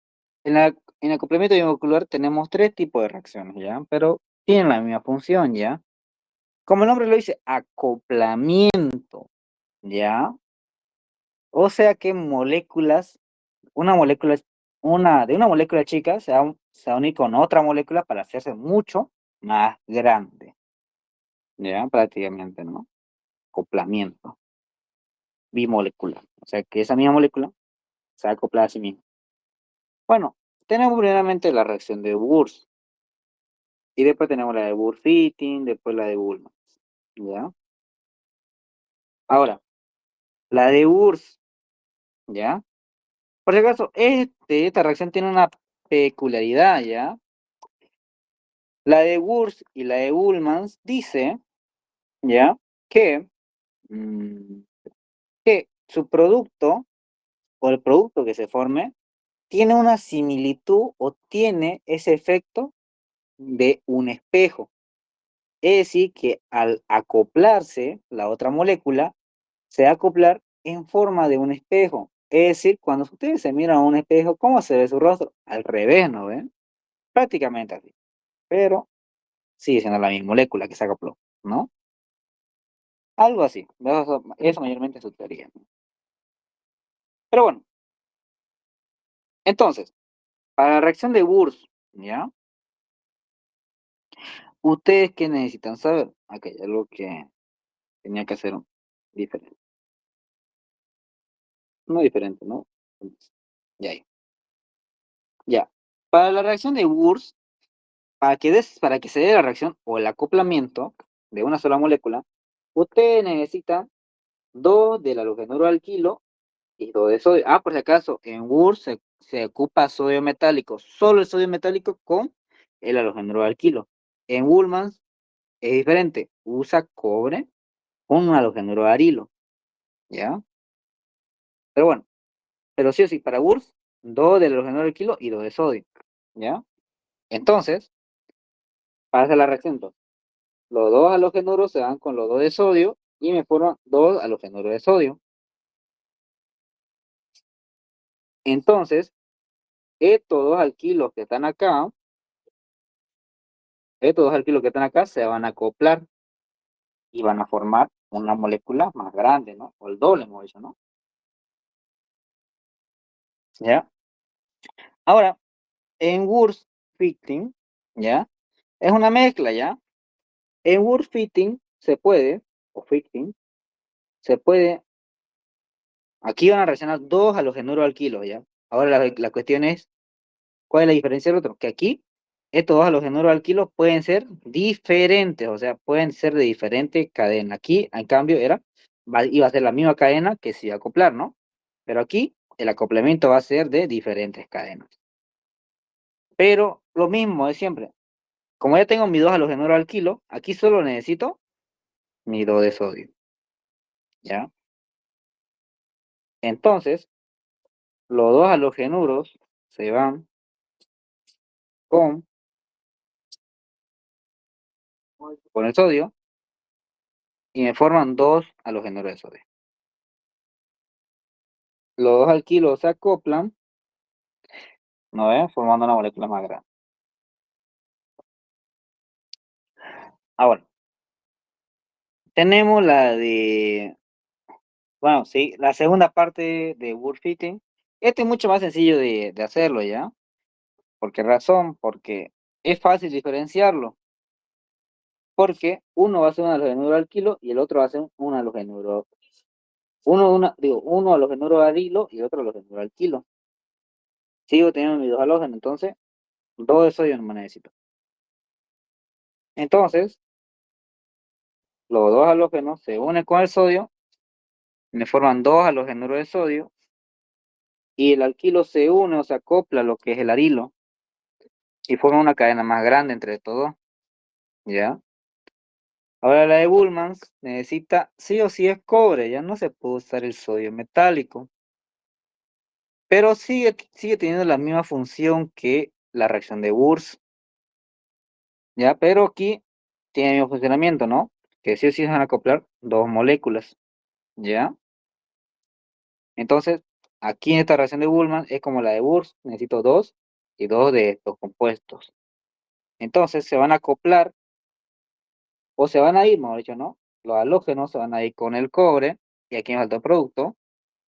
En acoplamiento bimolecular tenemos 3 tipos de reacciones, ¿ya? Pero tienen la misma función, ¿ya? Como el nombre lo dice, acoplamiento, ¿ya? O sea que moléculas, una molécula, de una molécula chica se va a unir con otra molécula para hacerse mucho más grande, ¿ya? Prácticamente, ¿no? Acoplamiento bimolecular. O sea que esa misma molécula se va a acoplar a sí misma. Bueno, tenemos primeramente la reacción de Wurtz. Y después tenemos la de Burr-Fitting, después la de Bullman, ¿ya? Ahora, la de Wurtz, ¿ya? Por si acaso, esta reacción tiene una peculiaridad, ¿ya? La de Wurtz y la de Bullman dice, ¿ya? Que, mm, que su producto, o el producto que se forme, tiene una similitud o tiene ese efecto de un espejo. Es decir, que al acoplarse la otra molécula, se va a acoplar en forma de un espejo. Es decir, cuando ustedes se miran a un espejo, ¿cómo se ve su rostro? Al revés, ¿no ven? Prácticamente así. Pero sigue siendo la misma molécula que se acopló, ¿no? Algo así. Eso mayormente es su teoría, ¿no? Pero bueno, entonces, para la reacción de Wurtz, ¿ya? ¿Ustedes qué necesitan saber? Ok, algo que tenía que hacer diferente. No diferente, ¿no? Ya, ya. Ya. Para la reacción de Wurtz, para que se dé la reacción o el acoplamiento de una sola molécula, usted necesita 2 del halogenuro alquilo y 2 de sodio. Ah, por si acaso, en Wurtz se ocupa sodio metálico, solo el sodio metálico con el halogenuro alquilo. En Ullmann es diferente, usa cobre con un halogenuro arilo, ¿ya? Pero bueno, pero sí o sí, para Wurtz, 2 del halogenuro alquilo y 2 de sodio, ¿ya? Entonces, para hacer la reacción, los 2 halogenuros se van con los 2 de sodio y me forman 2 halogenuros de sodio. Entonces, estos 2 alquilos que están acá, se van a acoplar y van a formar una molécula más grande, ¿no? O el doble, hemos dicho, ¿no? ¿Ya? Ahora, en Wurst-Fitting, ¿ya? Es una mezcla, ¿ya? En Wurst-Fitting se puede, o Fitting, se puede, aquí van a reaccionar 2 halogenuros alquilos, ¿ya? Ahora la cuestión es, ¿cuál es la diferencia del otro? Que aquí, estos 2 halogenuros alquilos pueden ser diferentes, o sea, pueden ser de diferente cadena. Aquí, en cambio, iba a ser la misma cadena que se iba a acoplar, ¿no? Pero aquí, el acoplamiento va a ser de diferentes cadenas. Pero lo mismo de siempre. Como ya tengo mi 2 halogenuros alquilo, aquí solo necesito mi 2 de sodio, ¿ya? Entonces, los 2 halogenuros se van con, con el sodio y me forman 2 halogenuros de sodio. los dos alquilos se acoplan, ¿no ven? Formando una molécula más grande. Ahora, tenemos la de, bueno, sí, la segunda parte de Wurfitting. Este es mucho más sencillo de hacerlo, ¿ya? ¿Por qué razón? Porque es fácil diferenciarlo. Porque uno va a ser un halogenuro alquilo y el otro va a ser un halogenuro. Uno halogenuro alilo y otro halogenuro alquilo. Sigo teniendo mis dos halógenos, entonces, dos de sodio no me necesito. Entonces, los dos halógenos se unen con el sodio, me forman dos halogenuros de sodio, y el alquilo se une o se acopla a lo que es el arilo, y forma una cadena más grande entre estos dos, ¿ya? Ahora la de Bullmans necesita, sí o sí es cobre, ya no se puede usar el sodio metálico, pero sigue teniendo la misma función que la reacción de Wurtz, ¿ya? Pero aquí tiene el mismo funcionamiento, ¿no? Que sí o sí se van a acoplar dos moléculas, ¿ya? Entonces, aquí en esta reacción de Bullman es como la de Wurtz, necesito dos y dos de estos compuestos. Entonces se van a acoplar, o se van a ir, mejor dicho, ¿no? Los halógenos se van a ir con el cobre, y aquí me falta el producto.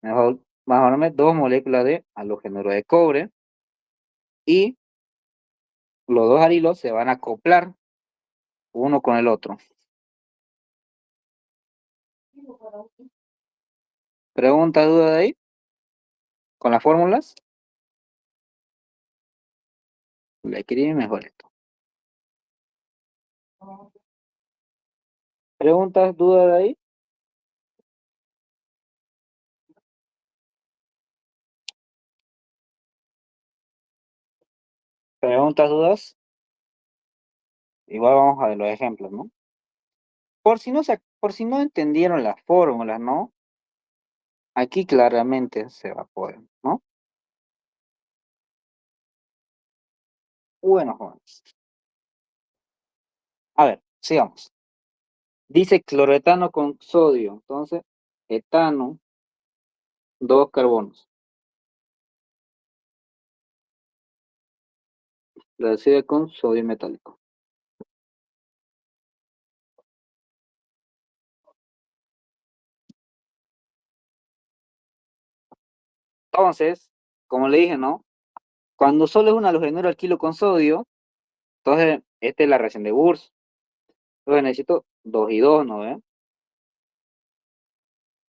Mejor, vamos a darme dos moléculas de halógeno de cobre, y los dos arilos se van a acoplar uno con el otro. ¿Pregunta, duda de ahí? ¿Con las fórmulas? Le escribí mejor esto. ¿Preguntas, dudas de ahí? ¿Preguntas, dudas? Igual vamos a ver los ejemplos, ¿no? Por si no entendieron las fórmulas, ¿no? Aquí claramente se va a poder, ¿no? Bueno, jóvenes. A ver, sigamos. Dice cloretano con sodio. Entonces, etano, dos carbonos. La decide con sodio metálico. Entonces, como le dije, ¿no? Cuando solo es un halogenuro alquilo con sodio, entonces esta es la reacción de Wurtz. Entonces necesito 2 y 2, ¿no ven?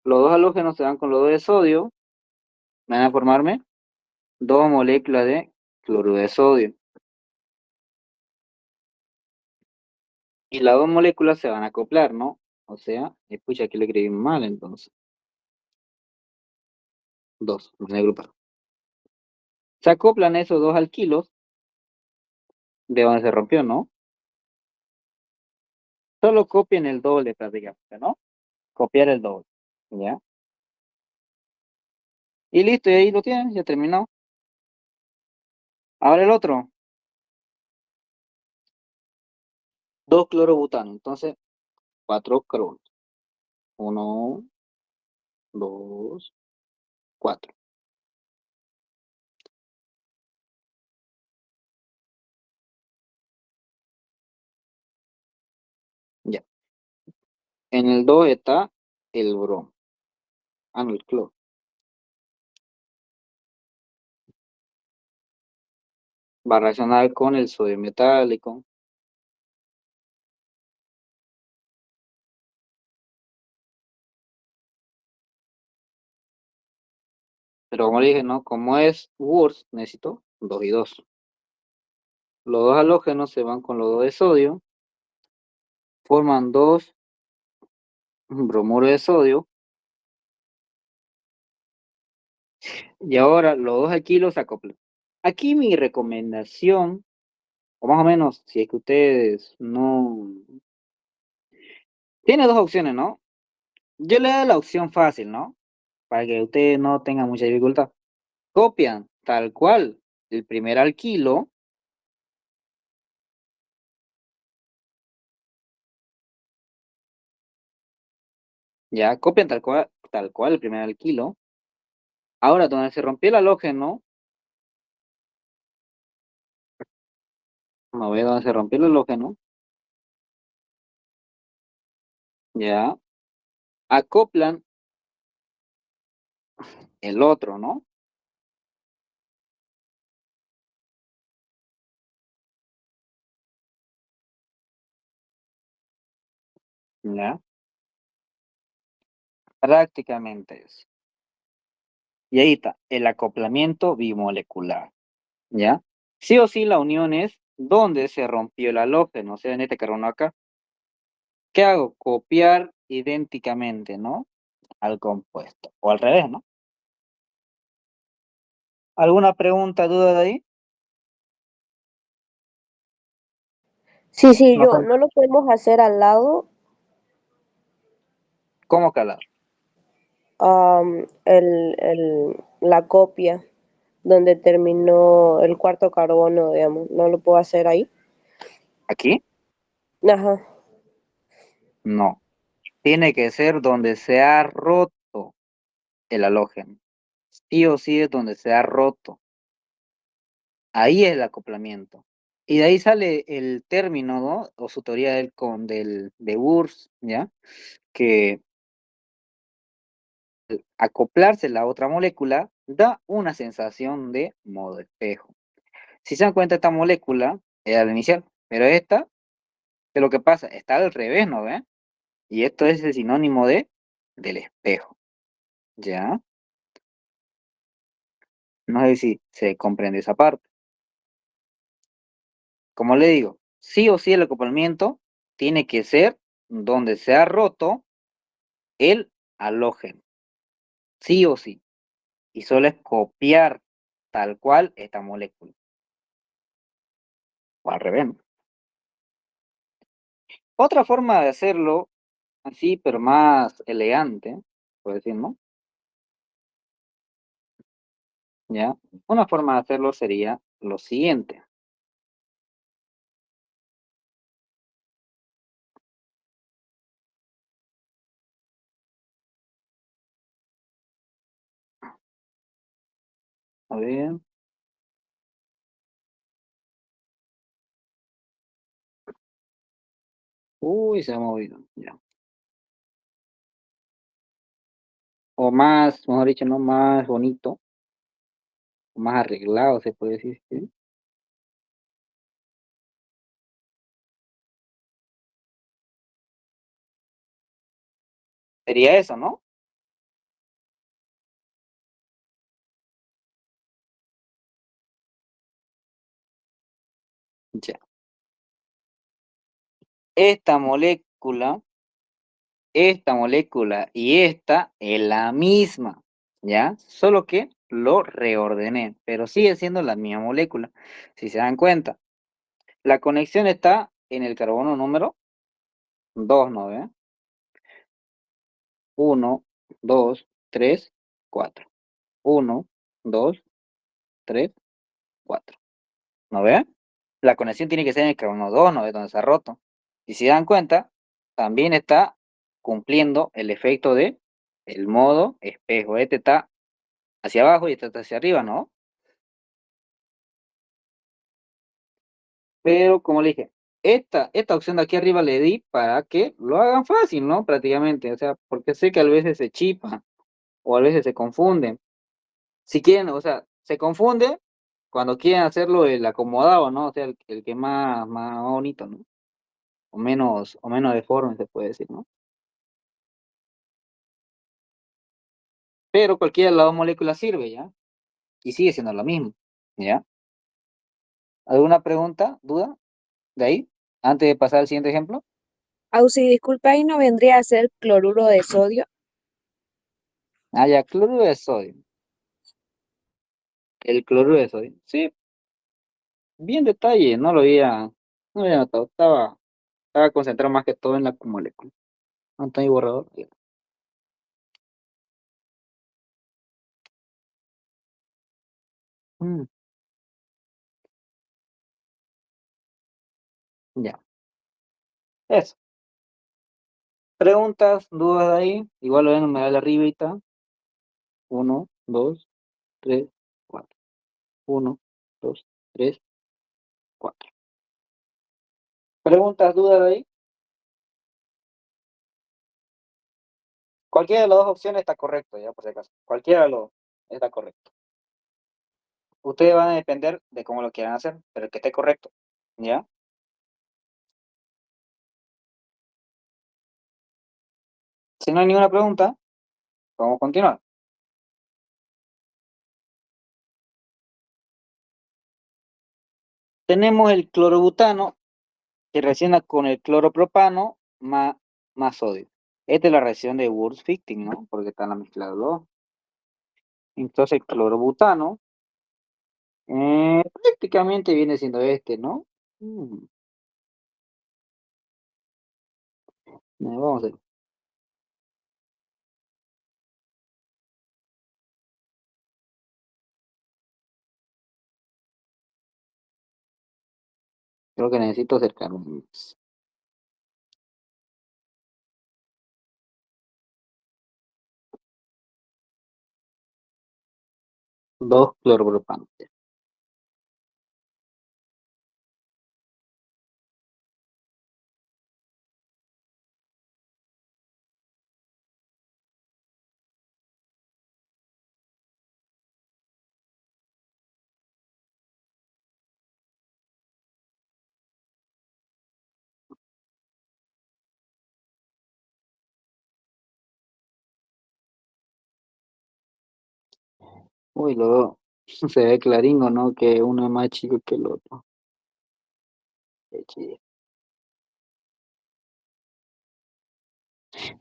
Los dos halógenos se van con los dos de sodio, van a formarme dos moléculas de cloruro de sodio. Y las dos moléculas se van a acoplar, ¿no? O sea, escucha, aquí lo escribí mal entonces. Dos, van a agrupar. Se acoplan esos dos alquilos de donde se rompió, ¿no? Solo copien el doble prácticamente, ¿no? Copiar el doble, ¿ya? Y listo, y ahí lo tienen, ya terminó. Ahora el otro, dos clorobutano, entonces cuatro carbonos. Uno, dos, cuatro. Ya. En el 2 está el bromo. Ah, no, el cloro. Va a reaccionar con el sodio metálico. Pero como le dije, ¿no? Como es Wurtz, necesito 2 y 2. Los dos halógenos se van con los dos de sodio, forman dos bromuro de sodio, y ahora los dos alquilos se acoplan. Aquí mi recomendación, o más o menos, si es que ustedes no... Tiene dos opciones, ¿no? Yo le doy la opción fácil, ¿no? Para que ustedes no tengan mucha dificultad. Copian tal cual el primer alquilo, ya, copian tal cual el primer alquilo, Ahora, donde se rompió el halógeno, vamos a ver dónde se rompió el halógeno, ya, acoplan el otro, ¿no? Ya, prácticamente eso. Y ahí está, el acoplamiento bimolecular, ¿ya? Sí o sí la unión es donde se rompió el halógeno, o sea, en este carbono acá. ¿Qué hago? Copiar idénticamente, ¿no? Al compuesto. O al revés, ¿no? ¿Alguna pregunta, duda de ahí? Sí, sí, No sé. no lo podemos hacer al lado, ¿Cómo calar? la copia donde terminó el cuarto carbono, digamos, no lo puedo hacer ahí. ¿Aquí? Ajá. No. Tiene que ser donde se ha roto el halógeno. Sí o sí es donde se ha roto. Ahí es el acoplamiento. Y de ahí sale el término, ¿no? O su teoría de Burs, ¿ya? Que acoplarse a la otra molécula da una sensación de modo espejo. Si se dan cuenta, esta molécula era la inicial, pero esta, ¿qué es lo que pasa? Está al revés, ¿no ve? Y esto es el sinónimo del espejo, ¿ya? No sé si se comprende esa parte. Como le digo, sí o sí el acoplamiento tiene que ser donde se ha roto el halógeno, sí o sí. Y solo es copiar tal cual esta molécula, o al revés, ¿no? Otra forma de hacerlo, así, pero más elegante, por decir, ¿no? ¿Ya? Una forma de hacerlo sería lo siguiente. A ver. Uy, se ha movido. Ya. O más, mejor dicho, no más bonito, o más arreglado, se puede decir. ¿Sí? Sería eso, ¿no? Ya. Esta molécula, esta molécula y esta es la misma, ¿ya? Solo que lo reordené, pero sigue siendo la misma molécula. Si se dan cuenta, la conexión está en el carbono número 2, ¿no ve? 1, 2, 3, 4. 1, 2, 3, 4. ¿No ve? La conexión tiene que ser en el carbono 2, ¿no ve? Donde se ha roto. Y si dan cuenta, también está cumpliendo el efecto de el modo espejo. Este está hacia abajo y este está hacia arriba, ¿no? Pero como le dije, esta opción de aquí arriba le di para que lo hagan fácil, ¿no? Prácticamente. O sea, porque sé que a veces se chipa o a veces se confunden. Si quieren, o sea, se confunde cuando quieren hacerlo el acomodado, ¿no? O sea, el que más bonito, ¿no? O menos deforme, se puede decir, ¿no? Pero cualquiera de las dos moléculas sirve, ¿ya? Y sigue siendo lo mismo, ¿ya? ¿Alguna pregunta, duda de ahí? Antes de pasar al siguiente ejemplo. Auxi, disculpa, ¿y no vendría a ser cloruro de sodio? Ah, ya, cloruro de sodio. El cloruro de sodio. Sí, bien detalle, no lo había notado. Estaba concentrado más que todo en la molécula. No está ahí borrador. Mm, ya, eso. Preguntas, dudas de ahí. Igual lo ven en numeral arribita. 1, 2, 3, 4. 1, 2, 3, 4. ¿Preguntas, dudas de ahí? Cualquiera de las dos opciones está correcto, ya por si acaso. Cualquiera de los dos está correcto. Ustedes van a depender de cómo lo quieran hacer, pero el que esté correcto, ¿ya? Si no hay ninguna pregunta, vamos a continuar. Tenemos el clorobutano que reacciona con el cloropropano más sodio. Esta es la reacción de Wurst-Fitting, ¿no? Porque están la mezcla de los dos. Entonces el clorobutano prácticamente viene siendo este, ¿no? Vamos a ver. Creo que necesito acercarme más. Dos cloropropanos. Uy, los dos. Se ve claringo, ¿no? Que uno es más chico que el otro. Qué chido.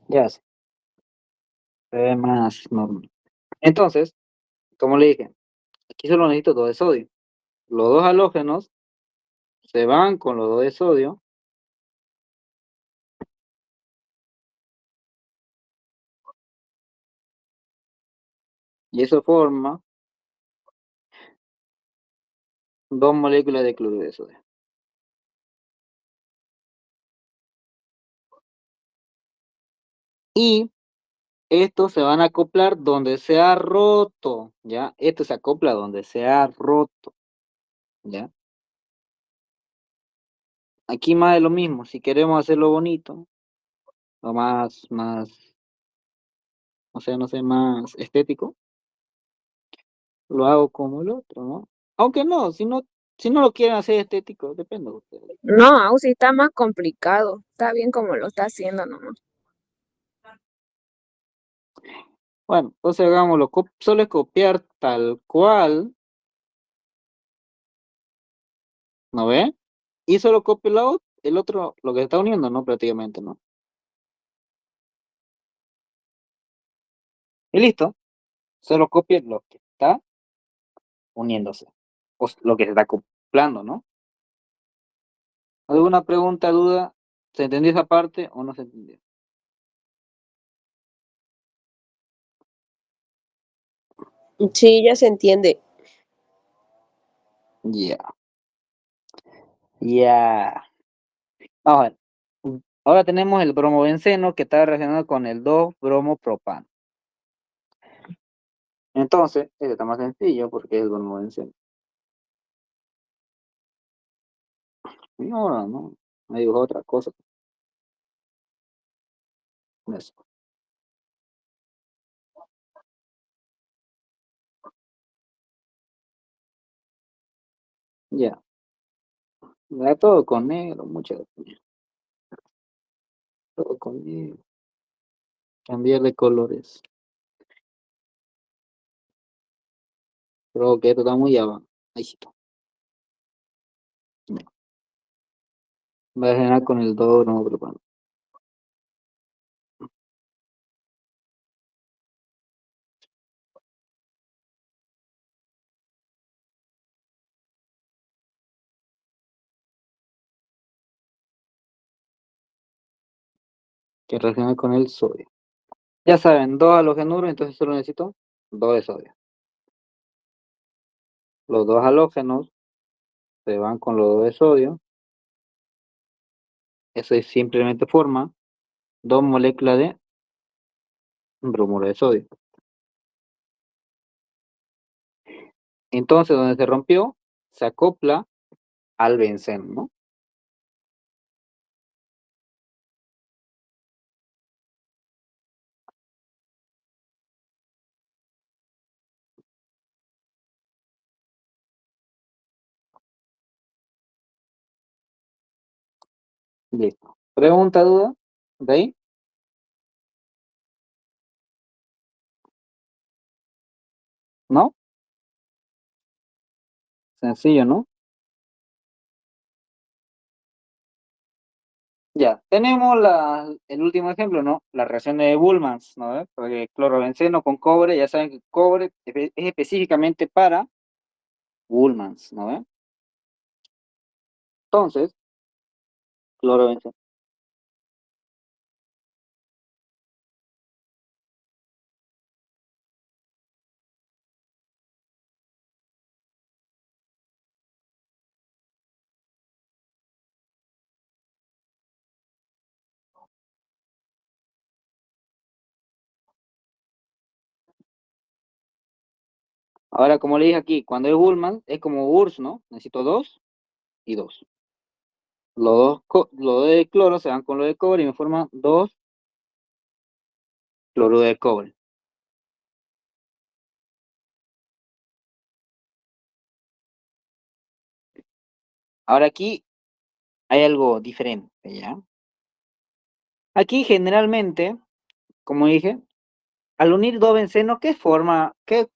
Ya sé. Se ve más normal. Entonces, como le dije, aquí solo necesito 2 de sodio. Los dos halógenos se van con los 2 de sodio. Y eso forma 2 moléculas de cloruro de sodio. Y estos se van a acoplar donde se ha roto, ¿ya? Esto se acopla donde se ha roto, ¿ya? Aquí más de lo mismo, si queremos hacerlo bonito, o más, o sea, no sé, más estético, lo hago como el otro, ¿no? Aunque no, si no lo quieren hacer estético, depende de ustedes. No, Ausi, está más complicado. Está bien como lo está haciendo nomás. Bueno, entonces hagámoslo, solo es copiar tal cual, ¿no ve? Y solo copio el otro, lo que se está uniendo, ¿no? Prácticamente, ¿no? Y listo, solo copio lo que está uniéndose, o lo que se está acoplando, ¿no? ¿Alguna pregunta, duda? ¿Se entendió esa parte o no se entendió? Sí, ya se entiende. Ya. Ya. Vamos a ver. Ahora tenemos el bromobenceno que está relacionado con el 2-bromopropano. Entonces, este está más sencillo porque es el bromobenceno. No. Me dibujo otra cosa. Eso. Ya. Ya todo con negro, mucho. Todo con negro. Cambiar de colores. Creo que esto está muy abajo. Ahí sí está. Voy a generar con el 2-bromopropano. Que reacciona con el sodio. Ya saben, 2 halógenos, entonces solo necesito 2 de sodio. Los 2 halógenos se van con los 2 de sodio. Eso es simplemente forma 2 moléculas de bromuro de sodio. Entonces, donde se rompió, se acopla al benceno, ¿no? Listo. ¿Pregunta, duda? ¿De ahí? ¿No? Sencillo, ¿no? Ya, tenemos el último ejemplo, ¿no? La reacción de Bullmans, ¿no? Porque clorobenceno con cobre, ya saben que cobre es específicamente para Bullmans, ¿no? Entonces, clorobenceno. Ahora, como le dije aquí, cuando es Bullmans, es como URSS, ¿no? Necesito dos y dos. Los dos de cloro se van con lo de cobre y me forman dos cloruro de cobre. Ahora aquí hay algo diferente, ¿ya? Aquí generalmente, como dije, al unir dos bencenos, ¿qué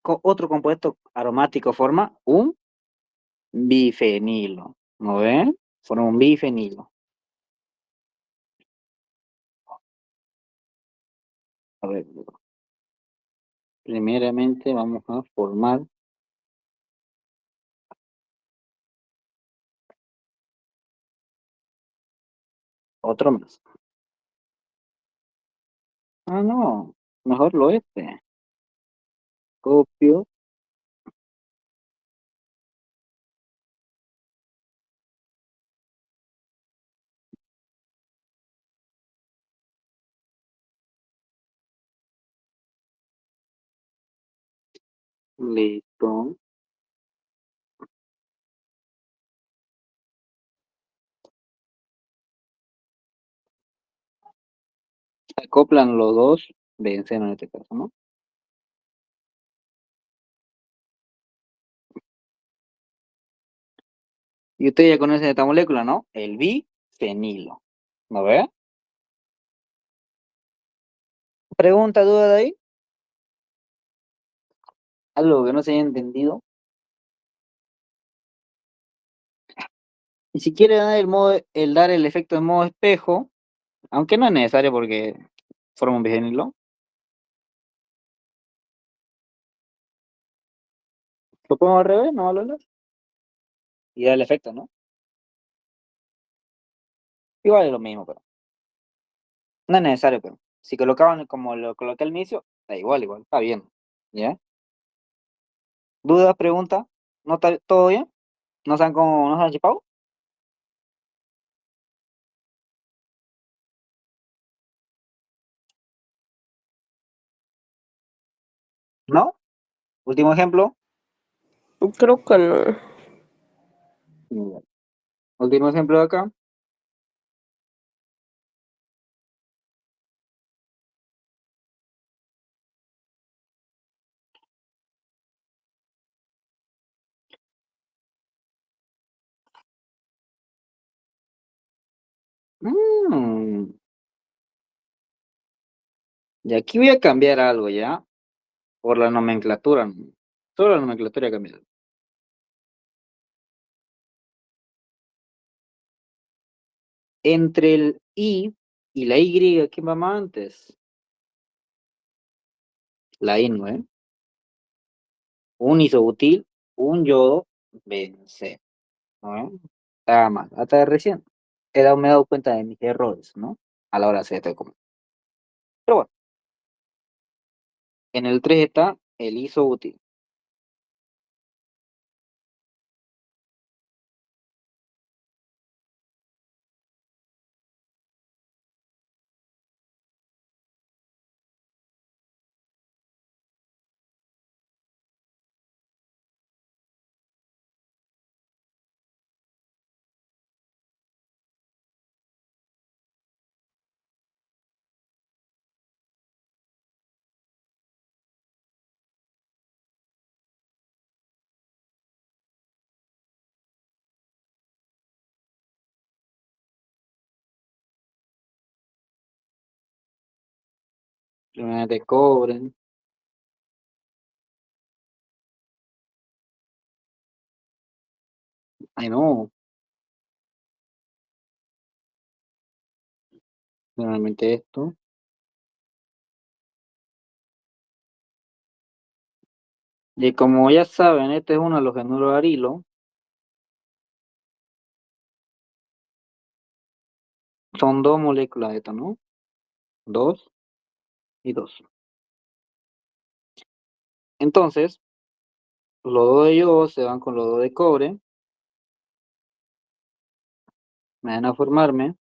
otro compuesto aromático forma? Un bifenilo, ¿no ven? Forma un bifenilo. A ver, primeramente vamos a formar otro más. Ah, no, mejor lo este. Copio, listo. Se acoplan los dos benceno en este caso, ¿no? Y usted ya conoce esta molécula, ¿no? El bifenilo. ¿No ve? ¿Pregunta, duda de ahí? Algo que no se haya entendido. Y si quiere dar dar el efecto de modo espejo, aunque no es necesario porque forma un bifenilo, lo pongo al revés, ¿no, Lola? Y da el efecto, ¿no? Igual es lo mismo, pero no es necesario, pero si colocaban como lo coloqué al inicio, da igual, igual, está bien. ¿Ya? ¿Dudas, preguntas? ¿No está todo bien? ¿No se han chipado? ¿No? Último ejemplo. Creo que no. Ya. Último ejemplo de acá. Mm, y aquí voy a cambiar algo, ¿ya? Por la nomenclatura, ¿no? Solo la nomenclatura ha cambiado. Entre el I y la Y, ¿quién va más antes? La I, ¿no? Un isobutil, un yodo, benceno, ¿no? Nada más, hasta recién me he dado cuenta de mis errores, ¿no? A la hora de hacer este documento. Pero bueno, en el 3 está el isobutil. De cobre. Ay, no. Normalmente esto. Y como ya saben, este es un halogenuro de arilo. Son dos moléculas de etanol. Dos y dos. Entonces, los dos de ellos se van con los dos de cobre. Me van a formarme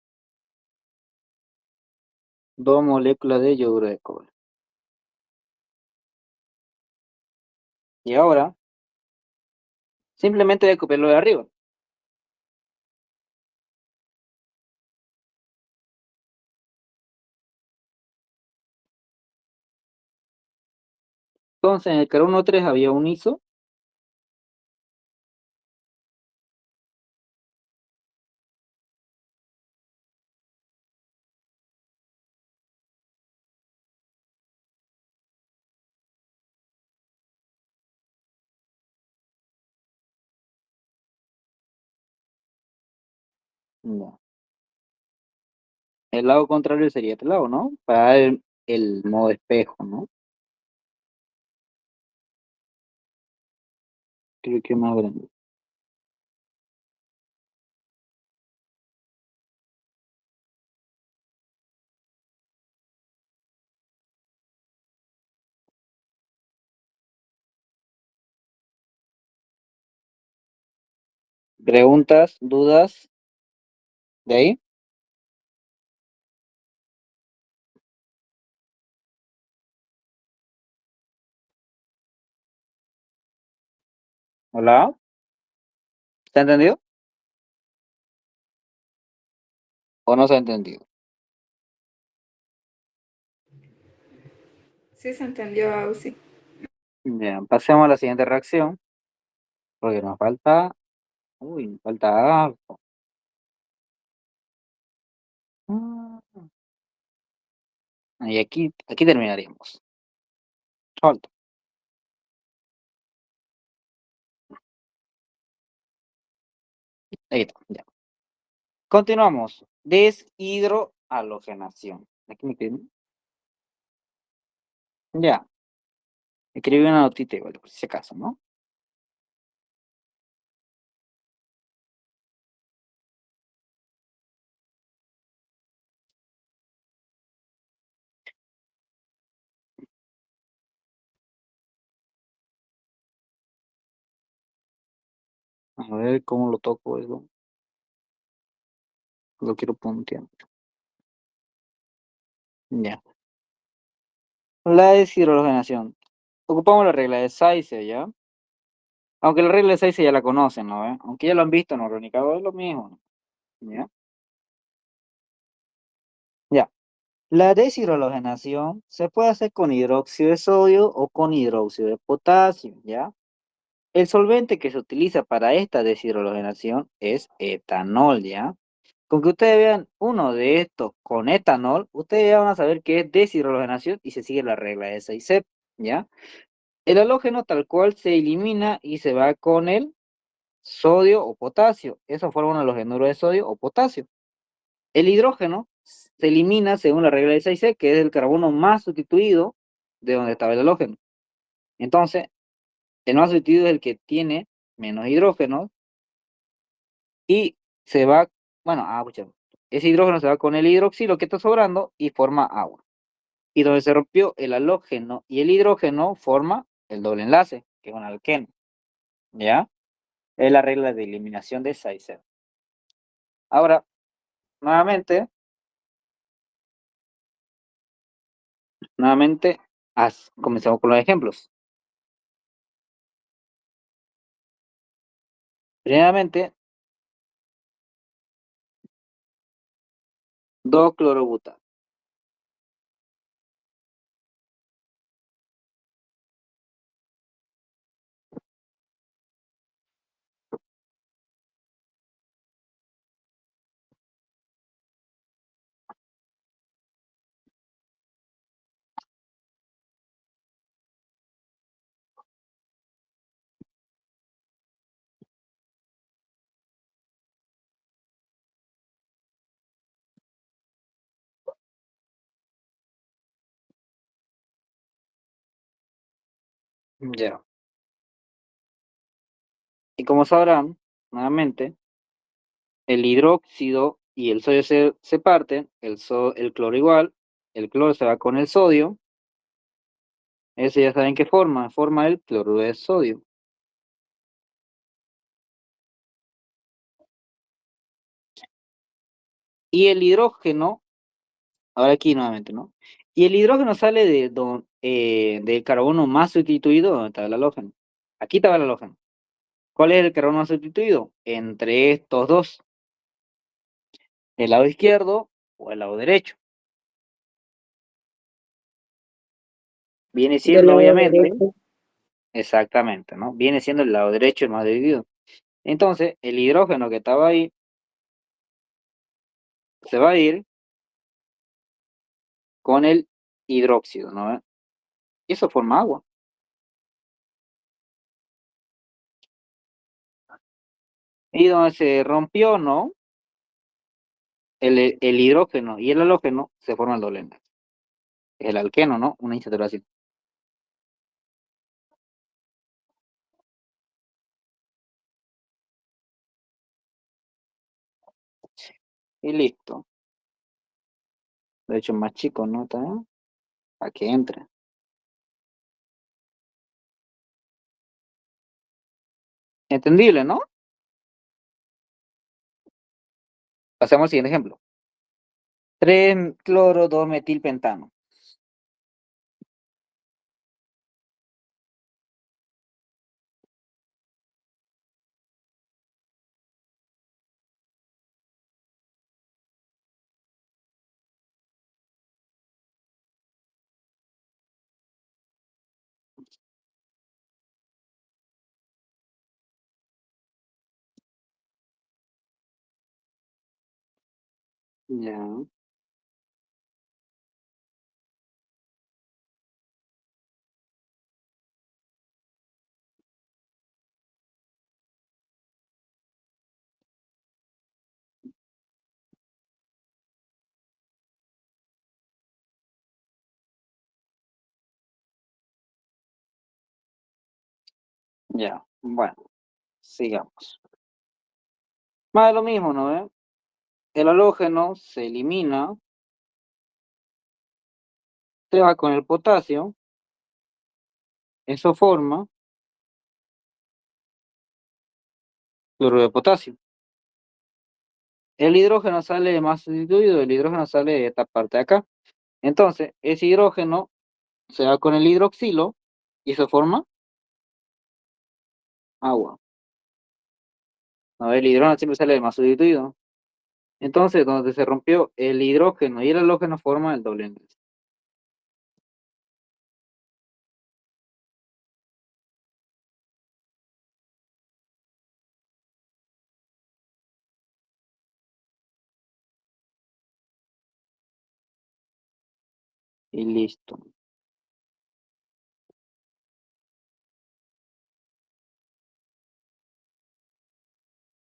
dos moléculas de yoduro de cobre. Y ahora, simplemente voy a copiarlo de arriba. Entonces, en el carbono 3 había un iso. No. El lado contrario sería este lado, ¿no? Para el modo espejo, ¿no? Creo que es más grande. ¿Preguntas, dudas de ahí? ¿Hola? ¿Se ha entendido o no se ha entendido? Sí se entendió, Ausi. Bien, pasemos a la siguiente reacción, porque nos falta, nos falta algo. Ah, y aquí terminaríamos. Falta. Ahí está, ya. Continuamos. Deshidrohalogenación. Aquí me quedé. Ya. Escribí una notita igual, por si acaso, ¿no? A ver cómo lo toco eso. Lo quiero puntear. Ya. La deshidrogenación. Ocupamos la regla de Saize, ¿ya? Aunque la regla de Saize ya la conocen, ¿no? Aunque ya lo han visto, ¿no? Rónica, es lo mismo, ¿no? ¿Ya? Ya. La deshidrogenación se puede hacer con hidróxido de sodio o con hidróxido de potasio, ¿ya? El solvente que se utiliza para esta deshidrogenación es etanol, ¿ya? Con que ustedes vean uno de estos con etanol, ustedes ya van a saber que es deshidrogenación y se sigue la regla de 6C, ¿ya? El halógeno tal cual se elimina y se va con el sodio o potasio. Eso forma un halogenuro de sodio o potasio. El hidrógeno se elimina según la regla de 6C, que es el carbono más sustituido de donde estaba el halógeno. Entonces, el más sustituido es el que tiene menos hidrógeno y se va, bueno, pucha, ese hidrógeno se va con el hidroxilo que está sobrando y forma agua. Y donde se rompió el halógeno y el hidrógeno forma el doble enlace, que es un alqueno. ¿Ya? Es la regla de eliminación de Saizer. Ahora, nuevamente, comenzamos con los ejemplos. Primeramente, 2-clorobutano. Ya. Y como sabrán, nuevamente, el hidróxido y el sodio se parten, el cloro igual, el cloro se va con el sodio, ese ya saben qué forma el cloruro de sodio. Y el hidrógeno, ahora aquí nuevamente, ¿no? Y el hidrógeno sale del carbono más sustituido, donde está el halógeno. Aquí estaba el halógeno. ¿Cuál es el carbono más sustituido? Entre estos dos, el lado izquierdo o el lado derecho. Viene Del siendo, lado obviamente, derecho. exactamente, ¿no? Viene siendo el lado derecho el más dividido. Entonces, el hidrógeno que estaba ahí se va a ir con el hidróxido, ¿no? Y eso forma agua. Y donde se rompió, ¿no? El hidrógeno y el halógeno se forman el doble enlace. El alqueno, ¿no? Una insaturacil. Y listo. De hecho, más chico, ¿no? Para que entre. Entendible, ¿no? Pasemos al siguiente ejemplo. 3-cloro 2-metilpentano. Ya, ya. Bueno, sigamos. Más de lo mismo, ¿no? El halógeno se elimina, se va con el potasio, eso forma cloruro de potasio. El hidrógeno sale más sustituido, el hidrógeno sale de esta parte de acá. Entonces, ese hidrógeno se va con el hidroxilo y eso forma agua. ¿No? El hidrógeno siempre sale de más sustituido. Entonces, donde se rompió el hidrógeno y el halógeno forma el doble enlace. Y listo.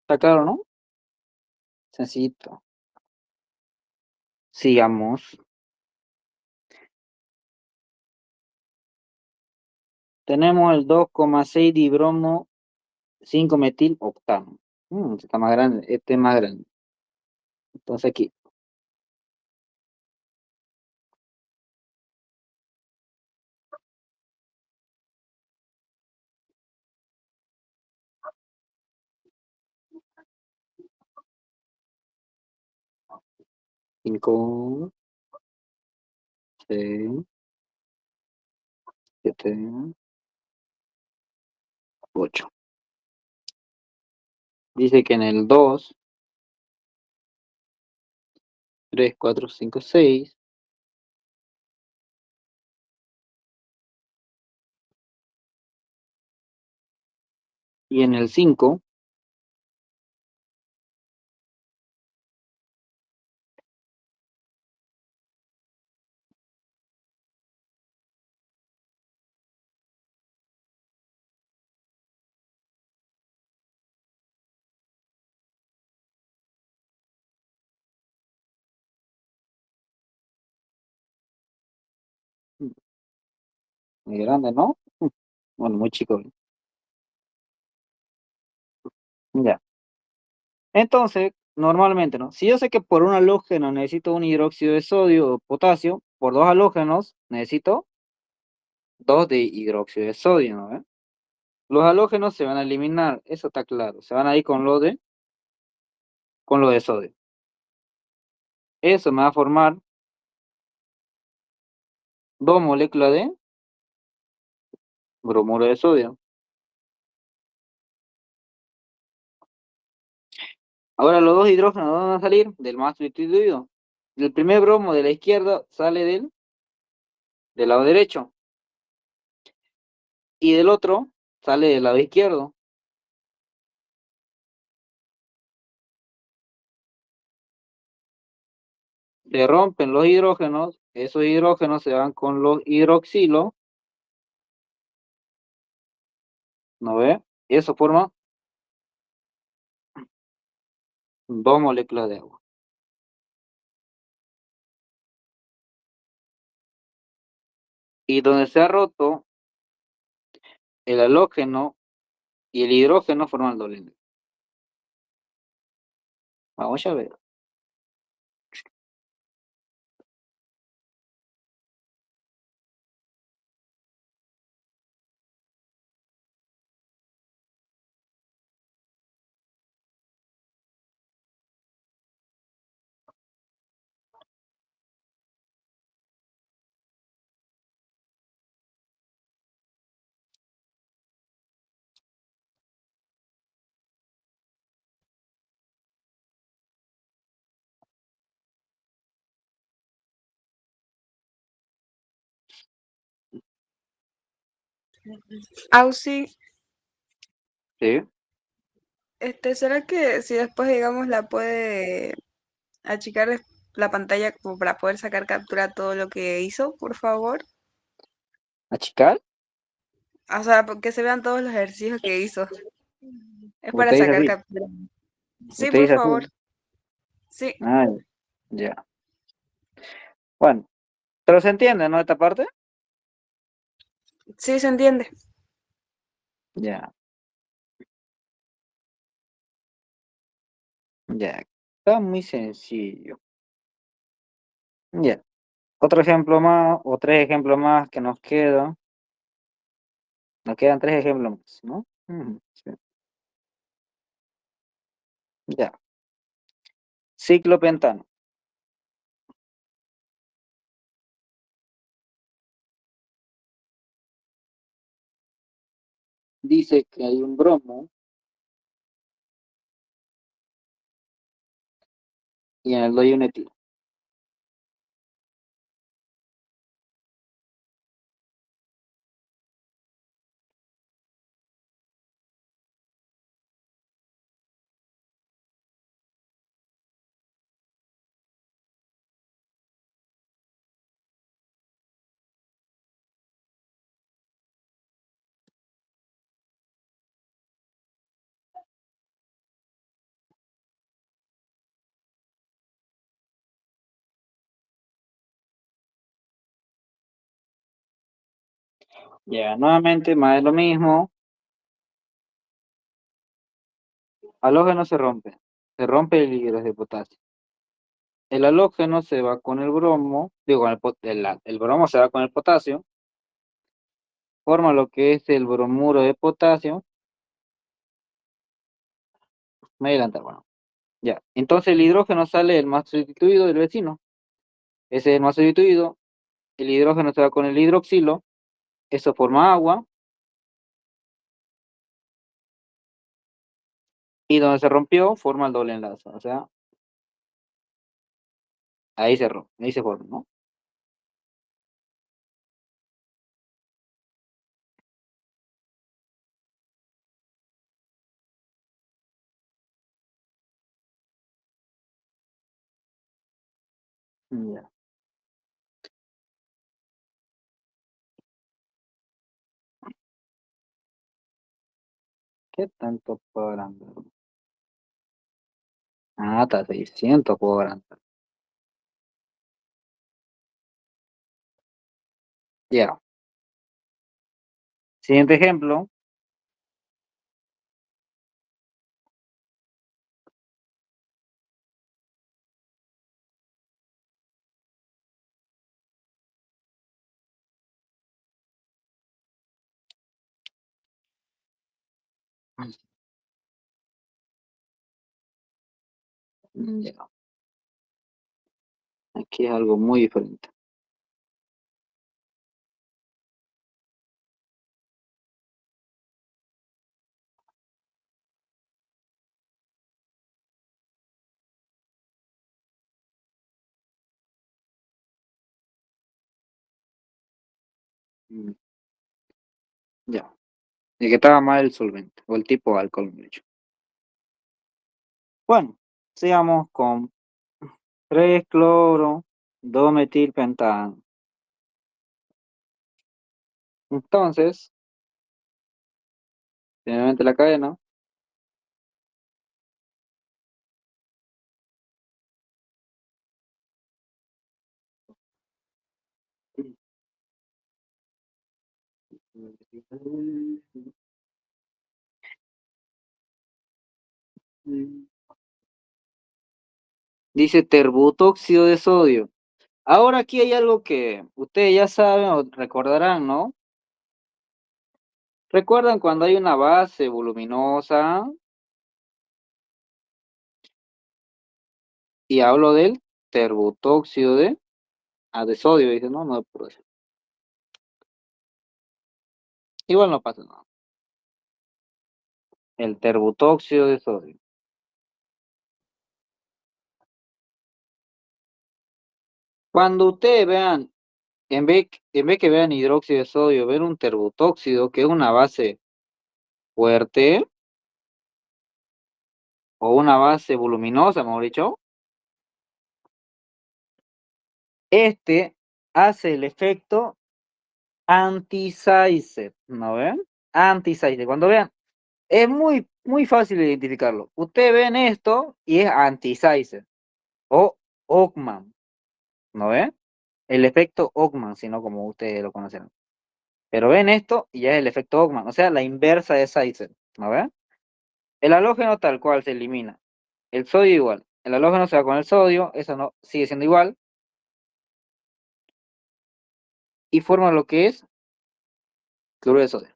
¿Está claro, no? Sencillito. Sigamos. Tenemos el 2,6 dibromo 5 metil octano. Este está más grande, este es más grande. Entonces aquí, 5, 6, 7, 8. Dice que en el 2, 3, 4, 5, 6. Y en el 5, muy grande, ¿no? Bueno, muy chico. Ya. Entonces, normalmente, ¿no? Si yo sé que por un halógeno necesito un hidróxido de sodio o potasio, por dos halógenos necesito dos de hidróxido de sodio, ¿no? Los halógenos se van a eliminar, eso está claro. Se van a ir con lo de sodio. Eso me va a formar dos moléculas de bromuro de sodio. Ahora los dos hidrógenos ¿dónde van a salir? Del más sustituido. El primer bromo de la izquierda sale del lado derecho y del otro sale del lado izquierdo. Se rompen los hidrógenos, esos hidrógenos se van con los hidroxilo, ¿no ve? Y eso forma dos moléculas de agua. Y donde se ha roto el halógeno y el hidrógeno forman el doble negro. Vamos a ver. Ausi, ¿Sí? ¿será que si después, digamos, la puede achicar la pantalla como para poder sacar captura de todo lo que hizo, por favor? ¿Achicar? O sea, que se vean todos los ejercicios que hizo. Es para Usted dice sacar así. captura. Sí, Usted por dice así. favor. Sí, Ah, ya. Bueno, pero se entiende, ¿no? Esta parte. sí se entiende. Ya, ya. Está muy sencillo. Ya. Otro ejemplo más, o tres ejemplos más que nos quedan. Nos quedan tres ejemplos más, ¿no? Ujú, sí. Ya. Ciclopentano. Dice que hay un bromo y en el doy un etilo. Ya, nuevamente, más de lo mismo. Halógeno se rompe. Se rompe el hidróxido de potasio. El halógeno se va con el bromo, digo, el bromo se va con el potasio, forma lo que es el bromuro de potasio. Me adelanté, bueno. Ya, entonces el hidrógeno sale del más sustituido del vecino. Ese es el más sustituido. El hidrógeno se va con el hidroxilo. Eso forma agua. Y donde se rompió, forma el doble enlace. O sea, ahí se rompe, ahí se forma, ¿no? Ya. ¿Qué tanto puedo agrandar? Ah, hasta 600 puedo agrandar. Ya. Siguiente ejemplo. Ya. Aquí es algo muy diferente. Mm, Ya. Y que estaba mal el solvente, o el tipo de alcohol, mejor dicho. Bueno, sigamos con 3-cloro, 2-metilpentano. Entonces, finalmente la cadena. Dice terbutóxido de sodio. Ahora aquí hay algo que ustedes ya saben o recordarán, ¿no? ¿Recuerdan cuando hay una base voluminosa? Y hablo del terbutóxido de sodio, dice, no, no puede ser. Igual no pasa nada. El terbutóxido de sodio. Cuando ustedes vean, en vez que vean hidróxido de sodio, ver un terbutóxido, que es una base fuerte, o una base voluminosa, mejor dicho, este hace el efecto anti-Sizer, ¿no ven? Anti-Sizer. Cuando vean, es muy, muy fácil de identificarlo. Ustedes ven esto y es anti-Sizer o Ockman, ¿no ven? El efecto Ockman, si no como ustedes lo conocen. Pero ven esto y ya es el efecto Ockman, o sea, la inversa de Sizer, ¿no ven? El halógeno tal cual se elimina. El sodio igual. El halógeno se va con el sodio, eso no sigue siendo igual. Y forma lo que es cloruro de sodio.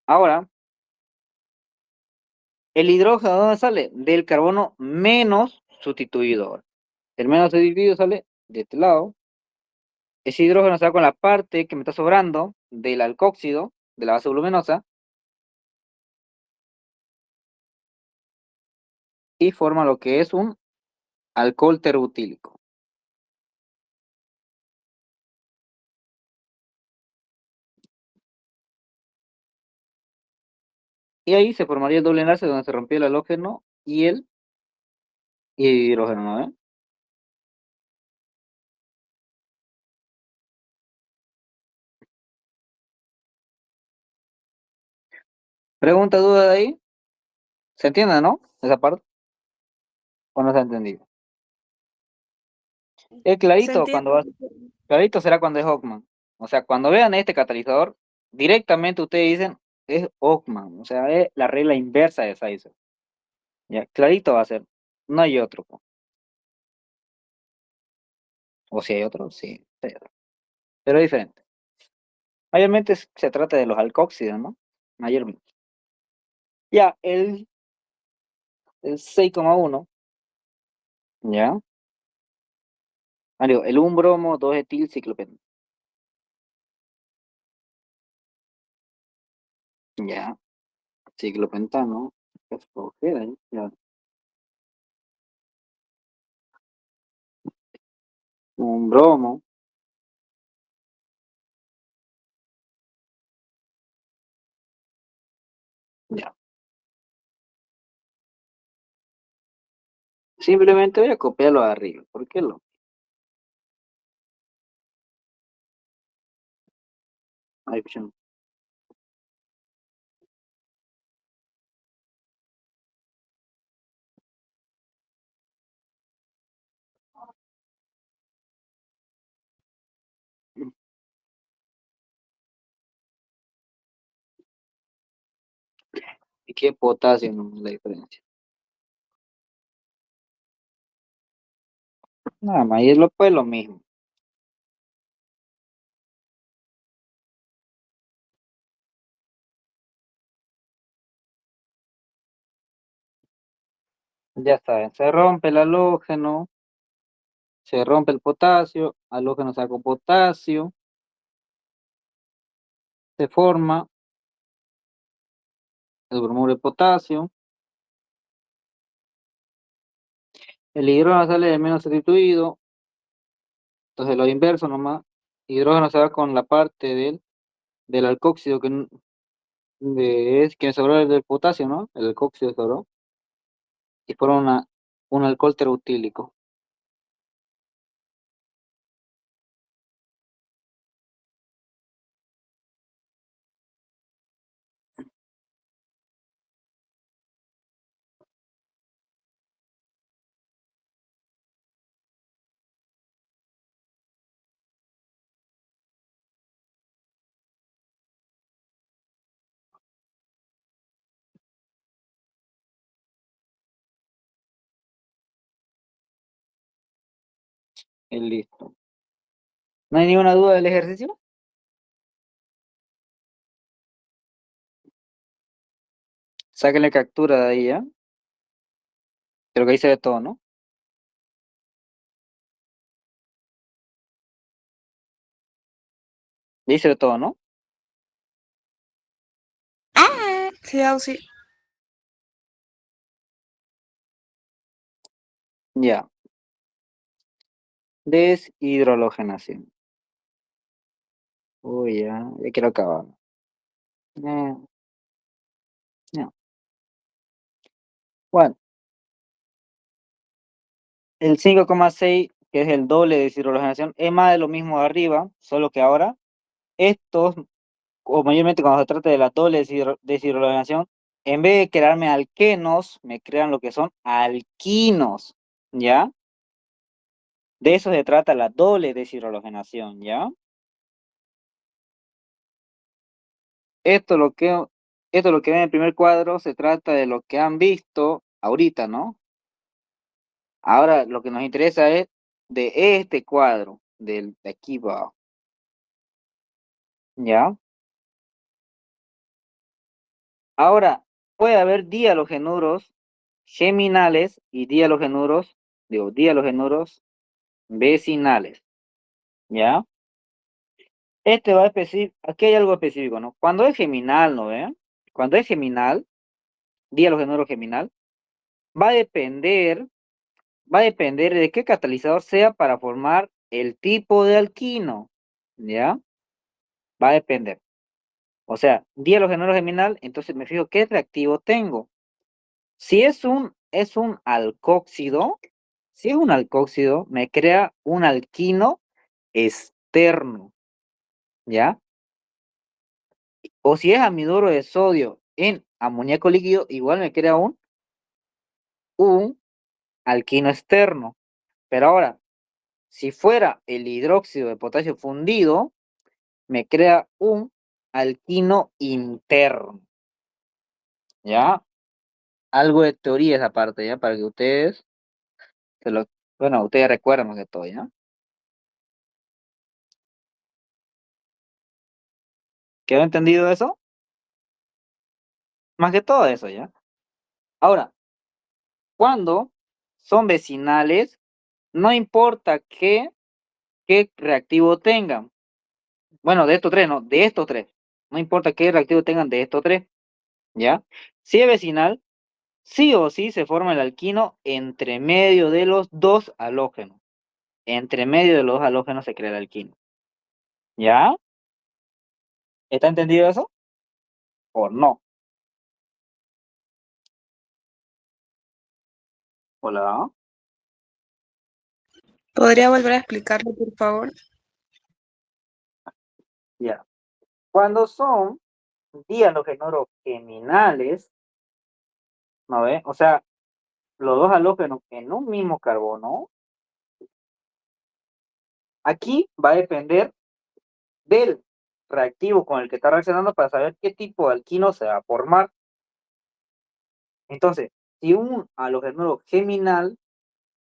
Ahora, el hidrógeno, ¿de dónde sale? Del carbono menos sustituido. Ahora. El menos sustituido sale de este lado. Ese hidrógeno se va con la parte que me está sobrando del alcóxido, de la base voluminosa, y forma lo que es un alcohol terbutílico. Y ahí se formaría el doble enlace donde se rompió el halógeno y el hidrógeno, ¿no ven? Pregunta, duda de ahí. ¿Se entiende, no? Esa parte. ¿O no se ha entendido? Es Se clarito entiende. cuando va, clarito será cuando es Ockman. O sea, cuando vean este catalizador, directamente ustedes dicen es Ockman. O sea, es la regla inversa de Sizer. Ya, clarito va a ser. No hay otro, po. O si hay otro, sí. Sí hay otro. Pero es diferente. Mayormente se trata de los alcóxidos, ¿no? Mayormente. Ya, el 6,1. Ya. Ah, digo, el 1 bromo, 2 etil ciclopentano. Ya. Ciclopentano. Escoger ahí. Ya. Un bromo. Ya. Simplemente voy a copiarlo de arriba. ¿Por qué lo? Ay, pucha, no. y que potasio, no es la diferencia. Nada más, y es pues lo mismo. Ya saben, se rompe el halógeno, se rompe el potasio, halógeno saca potasio, se forma el bromuro de potasio, el hidrógeno sale de menos sustituido, entonces lo inverso nomás, hidrógeno se va con la parte del alcóxido que sobró el del potasio, ¿no? El alcóxido sobró, y forma un alcohol terutílico. Y listo. ¿No hay ninguna duda del ejercicio? Sáquenle captura de ahí, ¿ya? Creo que ahí se ve todo, ¿no? Ahí se ve todo, ¿no? Sí, Ausi. Ya. Deshidrologenación. Uy, ya quiero acabar. Eh, ya. Bueno, el 5,6, que es el doble de deshidrogenación, es más de lo mismo de arriba, solo que ahora estos, o mayormente cuando se trata de la doble deshidrogenación, en vez de crearme alquenos, me crean lo que son alquinos, ¿ya? De eso se trata la doble deshidrogenación, ¿ya? Esto lo que, esto lo que ven en el primer cuadro se trata de lo que han visto ahorita, ¿no? Ahora lo que nos interesa es de este cuadro, de aquí abajo, ¿ya? Ahora, puede haber dialogenuros geminales y dialogenuros vecinales, ¿ya? Este va a específico, aquí hay algo específico, ¿no? Cuando es geminal, ¿no ve? Cuando es geminal, dialogenuro geminal, va a depender, va a depender de qué catalizador sea para formar el tipo de alquino, ¿ya? Va a depender. O sea, dialogenuro geminal, entonces me fijo qué reactivo tengo. Si es un alcóxido, si es un alcóxido, me crea un alquino externo, ¿ya? O si es amiduro de sodio en amoníaco líquido, igual me crea un alquino externo. Pero ahora, si fuera el hidróxido de potasio fundido, me crea un alquino interno, ¿ya? Algo de teoría esa parte, ¿ya? Para que ustedes, bueno, ustedes recuerden más que todo, ¿ya? ¿Quedó entendido eso? Más que todo eso, ¿ya? Ahora, cuando son vecinales, no importa qué reactivo tengan. Bueno, de estos tres, no, de estos tres. No importa qué reactivo tengan de estos tres, ¿ya? Si es vecinal, sí o sí se forma el alquino entre medio de los dos halógenos. Entre medio de los halógenos se crea el alquino. ¿Ya? ¿Está entendido eso? ¿O no? Hola. ¿Podría volver a explicarlo, por favor? Ya. Cuando son dihalogénuros geminales, ¿no ve? O sea, los dos halógenos en un mismo carbono, aquí va a depender del reactivo con el que está reaccionando para saber qué tipo de alquino se va a formar. Entonces, si un halogenuro geminal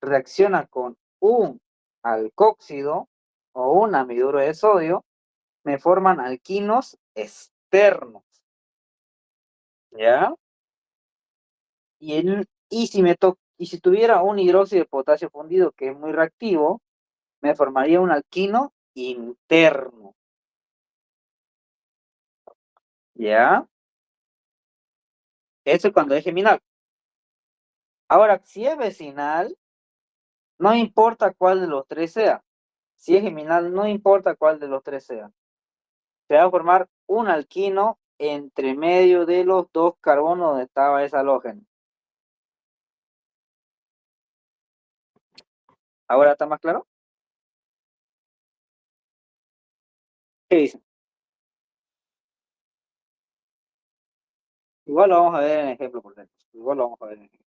reacciona con un alcóxido o un amiduro de sodio, me forman alquinos externos. ¿Ya? Y si tuviera un hidróxido de potasio fundido que es muy reactivo, me formaría un alquino interno. ¿Ya? Eso es cuando es geminal. Ahora, si es vecinal, no importa cuál de los tres sea. Si es geminal, no importa cuál de los tres sea. Se va a formar un alquino entre medio de los dos carbonos donde estaba ese halógeno. ¿Ahora está más claro? ¿Qué dicen? Igual lo vamos a ver en ejemplo por dentro. Igual lo vamos a ver en ejemplo.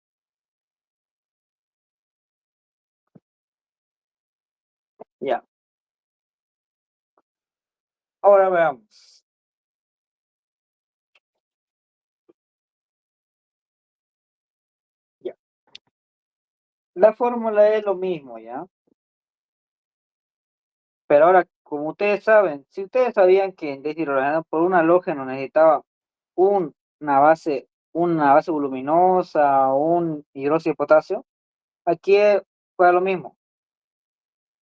Ya. Ahora veamos. Ya. La fórmula es lo mismo, ¿ya? Pero ahora, como ustedes saben, si ustedes sabían que en deshidrogenado por un halógeno necesitaba una base voluminosa o un hidróxido de potasio, aquí fue lo mismo.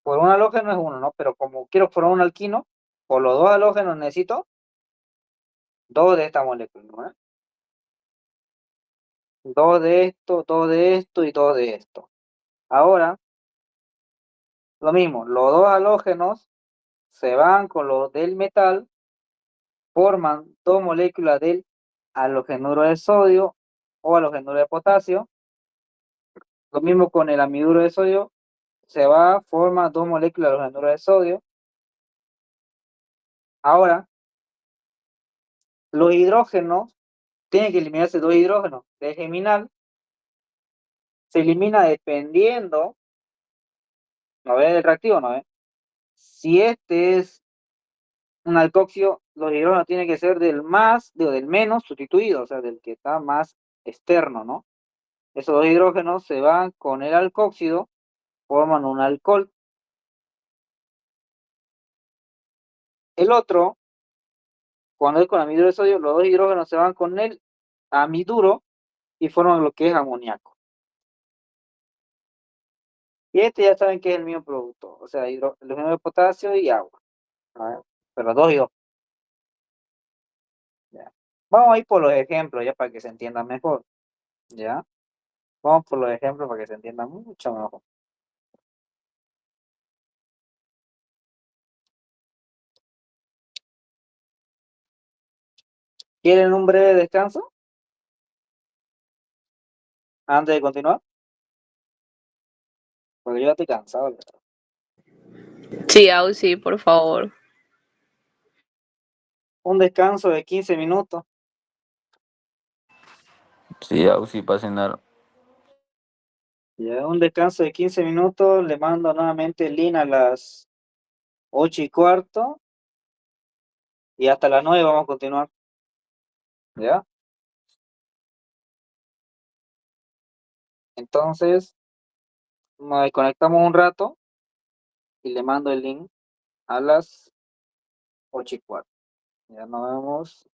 Por un halógeno es uno, ¿no? Pero como quiero formar un alquino, por los dos halógenos necesito dos de esta molécula, ¿no? Dos de esto y dos de esto. Ahora, lo mismo, los dos halógenos se van con los del metal, forman dos moléculas del halogenuro de sodio o halogenuro de potasio. Lo mismo con el amiduro de sodio, se va, forma dos moléculas de halogenuro de sodio. Ahora, los hidrógenos, tienen que eliminarse dos hidrógenos. De geminal, se elimina dependiendo, ¿no ve? El reactivo, ¿no ve? Si este es un alcoxio, los hidrógenos tienen que ser del menos sustituido, o sea, del que está más externo, ¿no? Esos dos hidrógenos se van con el alcóxido, forman un alcohol. El otro, cuando es con amiduro de sodio, los dos hidrógenos se van con el amiduro y forman lo que es amoníaco. Y este ya saben que es el mismo producto, o sea, hidrógeno de potasio y agua. Pero dos y dos. Ya. Vamos a ir por los ejemplos ya para que se entienda mejor. ¿Ya? Vamos por los ejemplos para que se entienda mucho mejor. ¿Quieren un breve descanso antes de continuar? Porque yo ya estoy cansado. ¿Verdad? Sí, sí, por favor. Un descanso de 15 minutos. Sí, sí, para cenar. Ya, un descanso de 15 minutos. Le mando nuevamente el link a las 8:15. Y hasta las 9 vamos a continuar. ¿Ya? Entonces, nos desconectamos un rato y le mando el link a las 8:15. Ya nos vemos.